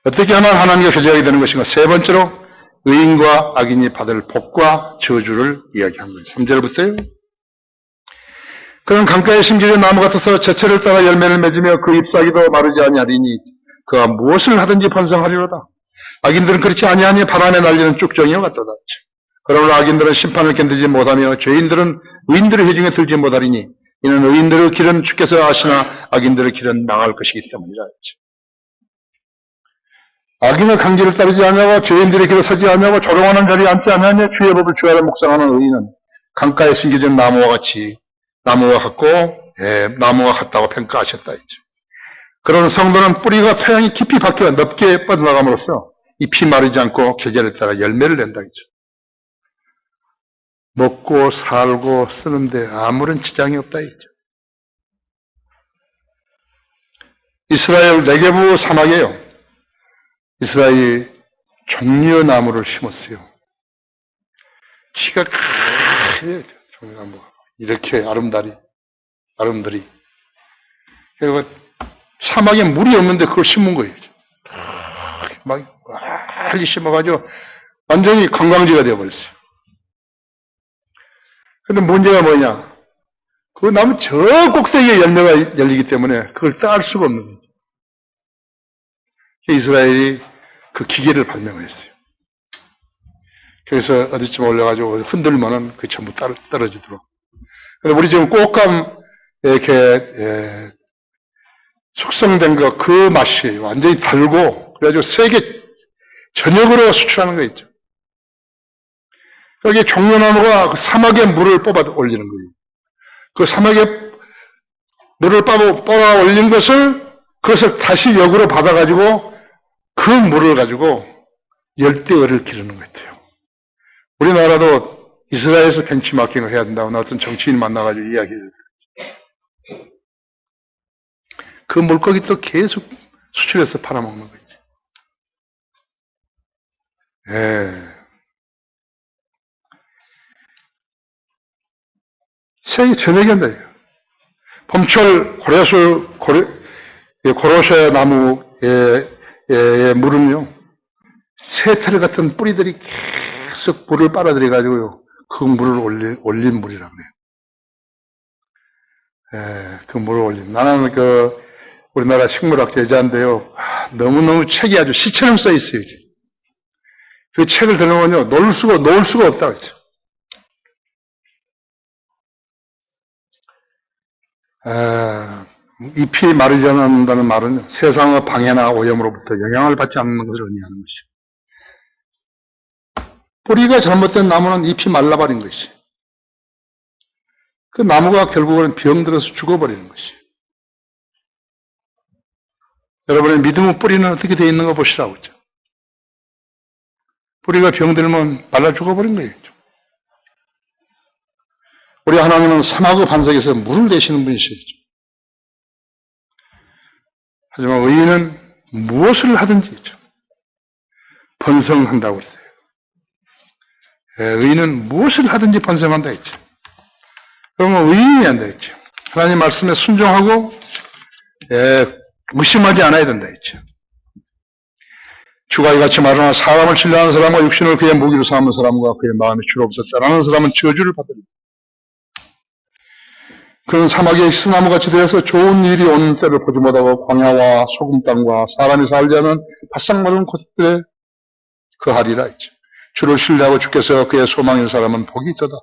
어떻게 하면 하나님과 교제하게 되는 것인가? 세 번째로 의인과 악인이 받을 복과 저주를 이야기한 거예요. 3절부터요. 그는 강가에 심겨진 나무 같아서 제철을 따라 열매를 맺으며 그 잎사귀도 마르지 아니하리니 그가 무엇을 하든지 번성하리로다. 악인들은 그렇지 아니하니 바람에 날리는 쭉정이와 같도다. 그러나 악인들은 심판을 견디지 못하며 죄인들은 의인들의 회중에 들지 못하리니 이는 의인들의 길은 주께서 아시나 악인들의 길은 망할 것이기 때문이라 했죠. 악인의 강제를 따르지 않냐고 죄인들의 길을 서지 않냐고 조롱하는 자리에 앉지 않냐며 주의 법을 주야로 묵상하는 의인은 강가에 심겨진 나무와 같다고 평가하셨다 했죠. 그런 성도는 뿌리가 토양이 깊이 박혀 넓게 뻗어나감으로써 잎이 마르지 않고 계절에 따라 열매를 낸다 했죠. 먹고 살고 쓰는데 아무런 지장이 없다 했죠. 이스라엘 네게부 사막에요. 이스라엘이 종려나무를 심었어요. 키가 크게 종려나무가 이렇게 아름다리. 그리고 사막에 물이 없는데 그걸 심은 거예요. 막 빨리 심어가지고 완전히 관광지가 되어버렸어요. 그런데 문제가 뭐냐? 그 나무 저 꼭대기에 열매가 열리기 때문에 그걸 따을 수가 없는 거죠. 이스라엘이 그 기계를 발명했어요. 그래서 어디쯤 올려가지고 흔들면은 그 전부 떨어지도록. 그래서 우리 지금 꽃감 이렇게 숙성된 거 그 맛이 완전히 달고 그래가지고 세계 전역으로 수출하는 거 있죠. 여기 종려나무가 그 사막에 물을 뽑아 올리는 거예요. 그 사막에 물을 뽑아 올린 그것을 다시 역으로 받아가지고 그 물을 가지고 열대어를 기르는 것 같아요. 우리나라도 이스라엘에서 벤치마킹을 해야 된다고 어떤 정치인 만나가지고 이야기를 했죠. 그 물고기 또 계속 수출해서 팔아먹는 거죠. 세계 전역에 한다. 봄철 고로쇠 나무의 물은요, 새털 같은 뿌리들이 계속 물을 빨아들여가지고요, 그 물을 올린 물이라고 그래요. 그 물을 올린. 나는 우리나라 식물학 제자인데요, 너무너무 책이 아주 시처럼 써 있어요. 그 책을 들어보면요, 놓을 수가 없다고 했죠. 잎이 마르지 않는다는 말은 세상의 방해나 오염으로부터 영향을 받지 않는 것을 의미하는 것이죠. 뿌리가 잘못된 나무는 잎이 말라버린 것이. 그 나무가 결국은 병들어서 죽어버리는 것이. 여러분의 믿음의 뿌리는 어떻게 되어 있는 거 보시라고 했죠. 뿌리가 병들면 말라 죽어버린 거예요. 우리 하나님은 사막의 반석에서 물을 내시는 분이시죠. 하지만 의인은 무엇을 하든지 번성한다고 했어요. 의인은 무엇을 하든지 번성한다 했죠. 그러면 의인이 한다 했죠. 하나님 말씀에 순종하고 무심하지 않아야 된다 했죠. 주가 이같이 말하나 사람을 신뢰하는 사람과 육신을 그의 무기로 삼는 사람과 그의 마음이 주로부터 떠나는 사람은 저주를 받으리라. 그는 사막에 스나무같이 되어서 좋은 일이 오는 때를 보지 못하고 광야와 소금 땅과 사람이 살지 않은 바싹 마른 곳들에 거하리라 했죠. 주를 신뢰하고 주께서 그의 소망인 사람은 복이 있도다.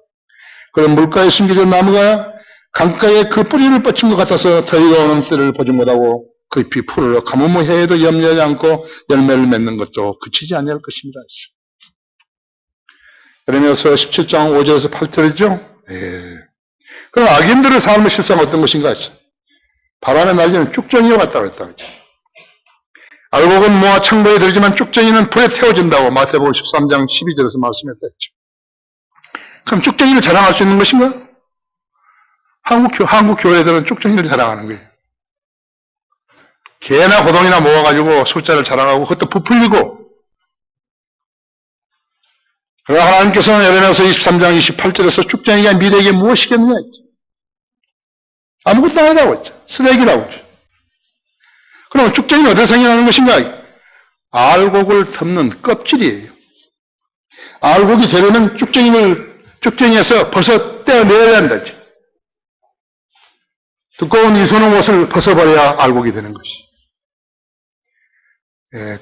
그는 물가에 심겨진 나무가 강가에 그 뿌리를 뻗친 것 같아서 더위가 오는 때를 보지 못하고 그 잎이 풀을 가뭄의 해에도 염려하지 않고 열매를 맺는 것도 그치지 아니할 것입니다. 예레미야서 17장 5절에서 8절이죠. 그럼 악인들의 삶의 실상은 어떤 것인가 했어요. 바람에 날리는 쭉정이와 같다고 그랬다. 그렇죠? 알곡은 모아 창고에 들지만 쭉정이는 불에 태워진다고 마태복음 13장 12절에서 말씀했다 했죠. 그럼 쭉정이를 자랑할 수 있는 것인가? 한국 교회들은 쭉정이를 자랑하는 거예요. 개나 고동이나 모아가지고 숫자를 자랑하고 그것도 부풀리고. 그러나 하나님께서는 예레미야서 23장 28절에서 쭉정이가 미래에게 무엇이겠느냐 했죠. 아무것도 아니라고 했죠. 쓰레기라고 했죠. 그럼 쭉정이는 어디서 생겨나는 것인가? 알곡을 덮는 껍질이에요. 알곡이 되려면 쭉정이에서 벌써 떼어내야 한다지. 두꺼운 이소는 옷을 벗어버려야 알곡이 되는 것이.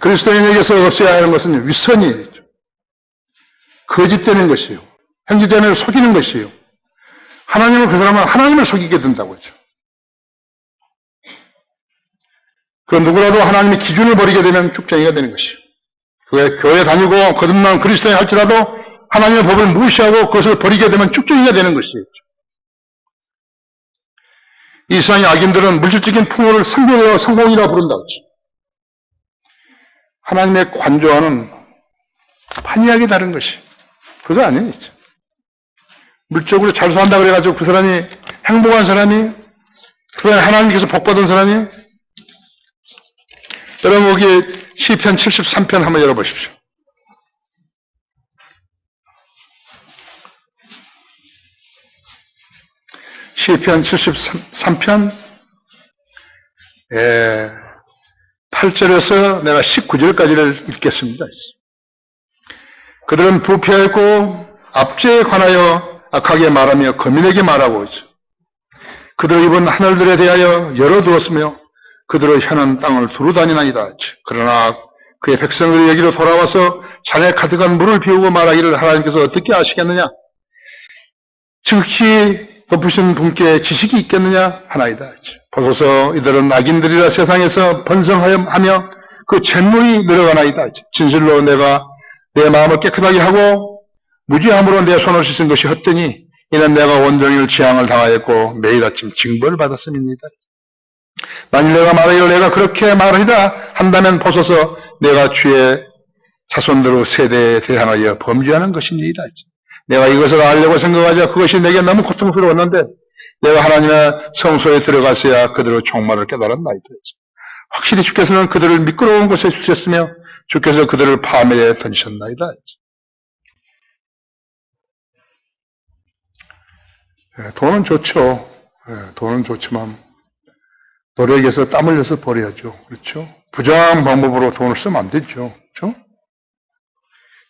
그리스도인에게서 없어야 하는 것은 위선이에요. 거짓되는 것이에요. 형제자매를 속이는 것이에요. 하나님을 그 사람은 하나님을 속이게 된다고 하죠. 그 누구라도 하나님의 기준을 버리게 되면 쭉정이가 되는 것이에요. 교회 다니고 거듭난 그리스도인 할지라도 하나님의 법을 무시하고 그것을 버리게 되면 쭉정이가 되는 것이에요. 이 세상의 악인들은 물질적인 풍요를 성공이라 부른다고 하죠. 하나님의 관조와는 판이하게 다른 것이. 그거 아니에요. 물적으로 잘 산다 그래가지고 그 사람이 행복한 사람이, 그 사람이 하나님께서 복받은 사람이. 여러분 거기 시편 73편 한번 열어보십시오. 시편 73편 8절에서 내가 19절까지를 읽겠습니다. 그들은 부패하고 압제에 관하여 악하게 말하며 거민에게 말하고 있죠. 그들의 입은 하늘들에 대하여 열어두었으며 그들의 혀는 땅을 두루다니나이다. 그러나 그의 백성들이 여기로 돌아와서 잔에 가득한 물을 비우고 말하기를 하나님께서 어떻게 아시겠느냐? 즉시 높으신 분께 지식이 있겠느냐 하나이다. 보소서 이들은 악인들이라 세상에서 번성하며 그 재물이 늘어가나이다. 진실로 내가 내 마음을 깨끗하게 하고 무지함으로 내 손을 씻은 것이 헛되니 이는 내가 온종일 재앙을 당하였고 매일 아침 징벌을 받았음이니이다. 만일 내가 말하기를 내가 그렇게 말하리라 한다면 보소서 내가 주의 자손들의 세대에 대항하여 범죄하는 것이니이다. 내가 이것을 알려고 생각하자 그것이 내게 너무 고통스러웠는데 내가 하나님의 성소에 들어갔어야 그들의 종말을 깨달았나이다. 확실히 주께서는 그들을 미끄러운 곳에 주셨으며 주께서 그들을 파멸에 던지셨나이다. 돈은 좋죠. 돈은 좋지만 노력해서 땀 흘려서 벌어야죠. 그렇죠? 부정한 방법으로 돈을 쓰면 안 되죠. 그렇죠?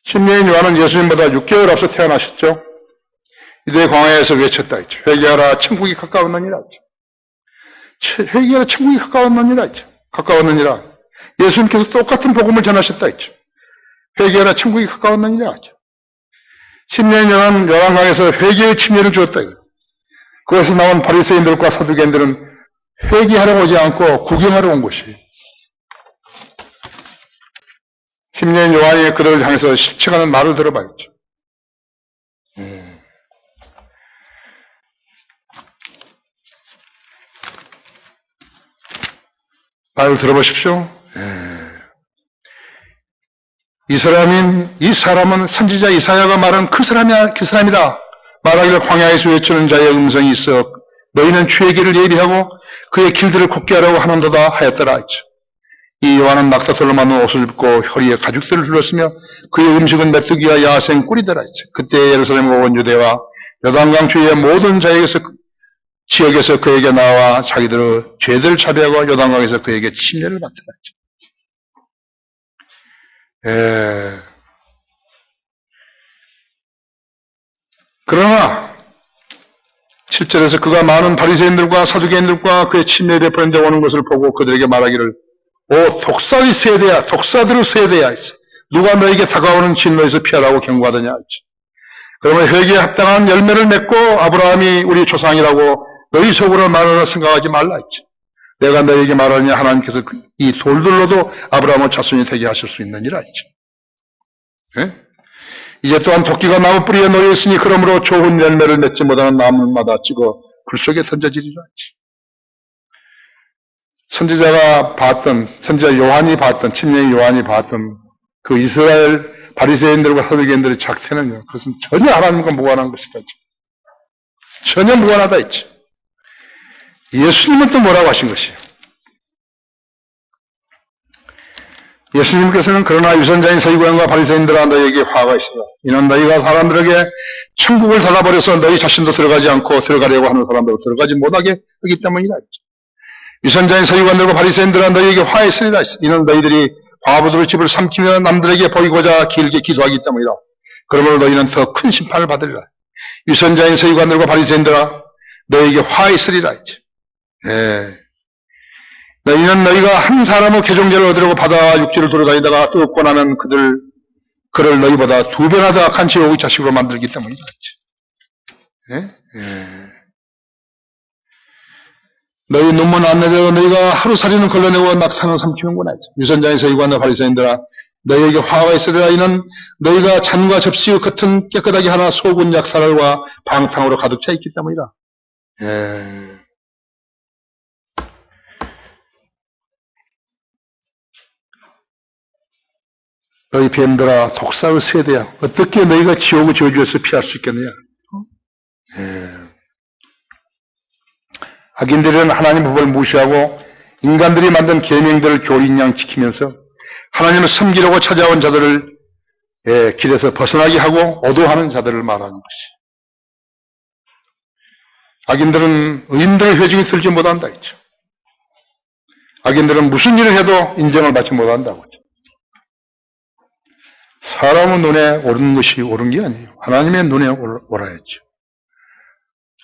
침례인 요한은 예수님보다 6개월 앞서 태어나셨죠. 유대 광야에서 외쳤다 했죠. 회개하라 천국이 가까웠느니라 했죠. 회개하라 천국이 가까웠느니라 했죠. 가까웠느니라. 예수님께서 똑같은 복음을 전하셨다 했죠. 회개하라 천국이 가까웠느니라 했죠. 침례인 요한강에서 회개의 침례를 주었다. 그것에서 나온 바리새인들과 사두개인들은 회개하러 오지 않고 구경하러 온 것이에요. 침례인 요한이 그들을 향해서 실책하는 말을 들어봐야죠. 말을 들어보십시오. 이 사람은 선지자 이사야가 말한 그 사람이다. 말하기를 광야에서 외치는 자의 음성이 있어 너희는 주의 길을 예비하고 그의 길들을 굽게 하라고 하는도다 하였더라 했죠. 이 요한은 낙타털로 만든 옷을 입고 허리에 가죽들을 둘렀으며 그의 음식은 메뚜기와 야생 꿀이더라 했죠. 그때 예루살렘과 온 유대와 요단강 주위의 모든 지역에서 그에게 나와 자기들의 죄들을 차별하고 요단강에서 그에게 침례를 받더라 했죠. 그러나 7절에서 그가 많은 바리새인들과 사두개인들과 그의 침례를 베푸는 데 오는 것을 보고 그들에게 말하기를 오 독사의 세대야 독사들의 세대야 했어. 누가 너에게 다가오는 진노에서 피하라고 경고하더냐 했죠. 그러면 회개에 합당한 열매를 맺고 아브라함이 우리 조상이라고 너희 속으로 말하라 생각하지 말라 했지. 내가 너에게 말하느냐 하나님께서 이 돌들로도 아브라함의 자손이 되게 하실 수 있느니라 했지. 예? 이제 또한 토끼가 나무 뿌리에 놓여 있으니 그러므로 좋은 열매를 맺지 못하는 나무마다 찍어 불 속에 던져지리라 했지. 선지자 요한이 봤던, 침례 요한이 봤던 그 이스라엘 바리새인들과 사두개인들의 작태는요, 그것은 전혀 하나님과 무관한 것이다. 전혀 무관하다 했지. 예수님은 또 뭐라고 하신 것이에요? 예수님께서는 그러나 유선자인 서기관과 바리새인들아 너희에게 화가 있으라. 이는 너희가 사람들에게 천국을 닫아버려서 너희 자신도 들어가지 않고 들어가려고 하는 사람들도 들어가지 못하게 하기 때문이라 했죠. 유선자인 서기관들과 바리새인들아 너희에게 화 있으리라. 이는 너희들이 과부들의 집을 삼키며 남들에게 보이고자 길게 기도하기 때문이라. 그러므로 너희는 더 큰 심판을 받으리라. 유선자인 서기관들과 바리새인들아 너희에게 화 있으리라 했죠. 예. 너희는 너희가 한 사람의 개종제를 얻으려고 바다 육지를 돌아다니다가 뜯고 나면 그를 너희보다 2배나 더 악한 지옥의 자식으로 만들기 때문이다. 예? 예. 너희 눈먼 안 내려 너희가 하루살이는 걸러내고 낙타는 삼키는구나. 유선자의 서기관과 바리새인들아 너희에게 화가 있으리라. 이는 너희가 잔과 접시의 겉은 깨끗하게 하나 속은 약살과 방탕으로 가득 차 있기 때문이라. 예. 너희 뱀들아 독사의 세대야 어떻게 너희가 지옥의 저주에서 피할 수 있겠느냐. 예. 악인들은 하나님 법을 무시하고 인간들이 만든 계명들을 교린양 지키면서 하나님을 섬기려고 찾아온 자들을 길에서 벗어나게 하고 어두워하는 자들을 말하는 것이. 악인들은 의인들의 회중이 들지 못한다 했죠. 악인들은 무슨 일을 해도 인정을 받지 못한다고 했죠. 사람의 눈에 옳은 것이 옳은 게 아니에요. 하나님의 눈에 옳아야죠.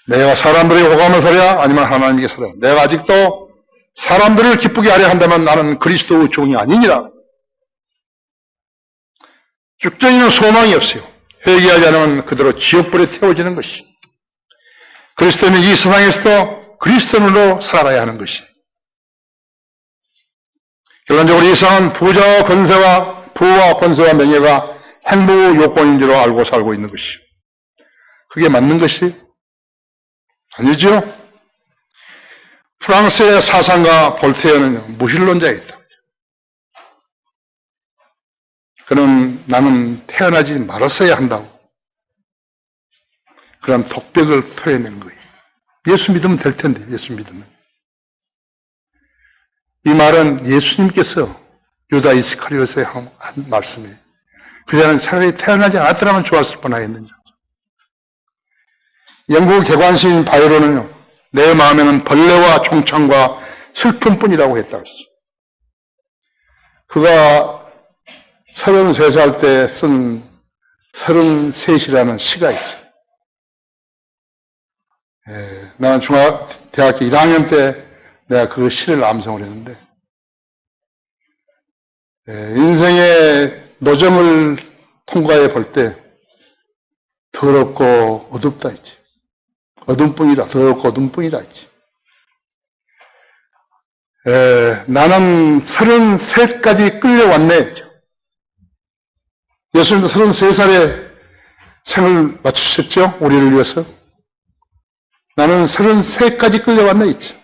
내가 사람들이 오감을 서랴 아니면 하나님께 서랴. 내가 아직도 사람들을 기쁘게 하려 한다면 나는 그리스도의 종이 아니니라. 쭉전이는 소망이 없어요. 회개하지 않으면 그대로 지옥불에 태워지는 것이. 그리스도는 이 세상에서도 그리스도인으로 살아가야 하는 것이. 결론적으로 이 세상은 부와 권세와 명예가 행복의 요건인 줄 알고 살고 있는 것이. 그게 맞는 것이 아니죠. 프랑스의 사상가 볼테어는 무신론자였다. 그는 나는 태어나지 말았어야 한다고 그런 독백을 토해낸 거예요. 예수 믿으면 될 텐데, 예수 믿으면. 이 말은 예수님께서 유다 이스카리ot에 한 말씀이에요. 그자는 차라리 태어나지 않았더라면 좋았을 뻔하였는지. 영국 개관시인 바이런은요, 내 마음에는 벌레와 총창과 슬픔뿐이라고 했다고 했어요. 그가 33살 때 쓴 33이라는 시가 있어요. 나는 대학교 1학년 때 내가 그 시를 암송을 했는데, 인생의 노정을 통과해 볼 때 더럽고 어둡다 했지. 어둠뿐이라, 더럽고 어둠뿐이라 했지. 나는 33까지 끌려왔네 했죠. 예수님도 33살에 생을 맞추셨죠? 우리를 위해서. 나는 33까지 끌려왔네 했죠.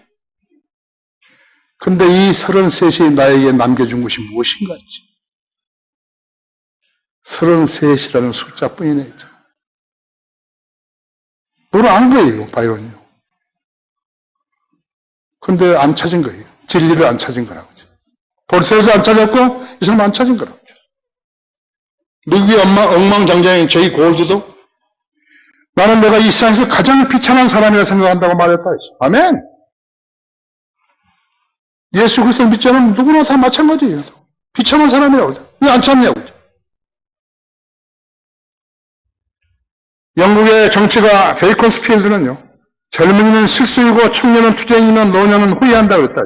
근데 이 33이 나에게 남겨준 것이 무엇인가 했지. 33이라는 숫자뿐이네 했죠. 그걸 안 거예요, 바이런이요. 근데 안 찾은 거예요. 진리를 안 찾은 거라고. 볼테어도 안 찾았고, 이 사람 안 찾은 거라고. 미국의 엉망장자인 제이 골드도 나는 내가 이 세상에서 가장 비참한 사람이라 생각한다고 말했다 했어. 아멘! 예수 그리스도를 믿지 않으면 누구나 다 마찬가지예요. 비참한 사람이라고. 왜 안 찾냐고. 영국의 정치가 베이컨스필드는요, 젊은이는 실수이고 청년은 투쟁이며 노년은 후회한다고 했다.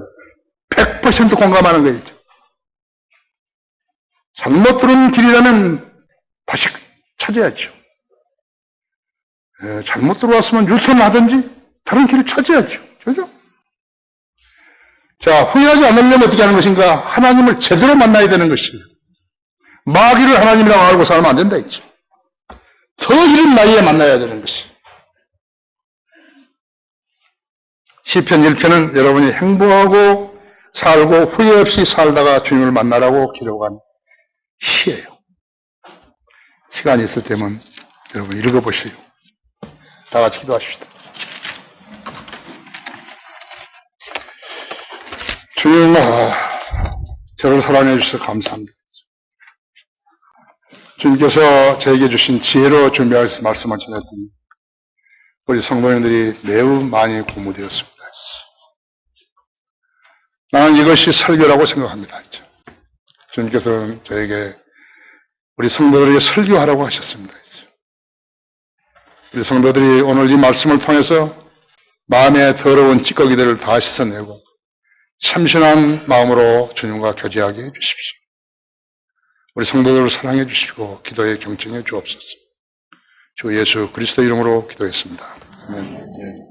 100% 공감하는 거예요. 잘못 들은 길이라면 다시 찾아야죠. 잘못 들어왔으면 유턴을 하든지 다른 길을 찾아야죠. 그죠? 자, 후회하지 않으려면 어떻게 하는 것인가? 하나님을 제대로 만나야 되는 것이에요. 마귀를 하나님이라고 알고 살면 안 된다 했죠. 더 이른 나이에 만나야 되는 것이. 시편 1편은 여러분이 행복하고 살고 후회 없이 살다가 주님을 만나라고 기록한 시예요. 시간이 있을 때면 여러분 읽어보시오. 다 같이 기도하십시다. 주님, 저를 사랑해 주셔서 감사합니다. 주님께서 저에게 주신 지혜로 준비할 말씀을 전했더니 우리 성도님들이 매우 많이 고무되었습니다. 나는 이것이 설교라고 생각합니다. 주님께서는 저에게 우리 성도들에게 설교하라고 하셨습니다. 우리 성도들이 오늘 이 말씀을 통해서 마음의 더러운 찌꺼기들을 다 씻어내고 참신한 마음으로 주님과 교제하게 해주십시오. 우리 성도들을 사랑해 주시고 기도에 경청해 주옵소서. 주 예수 그리스도 이름으로 기도했습니다. 아멘.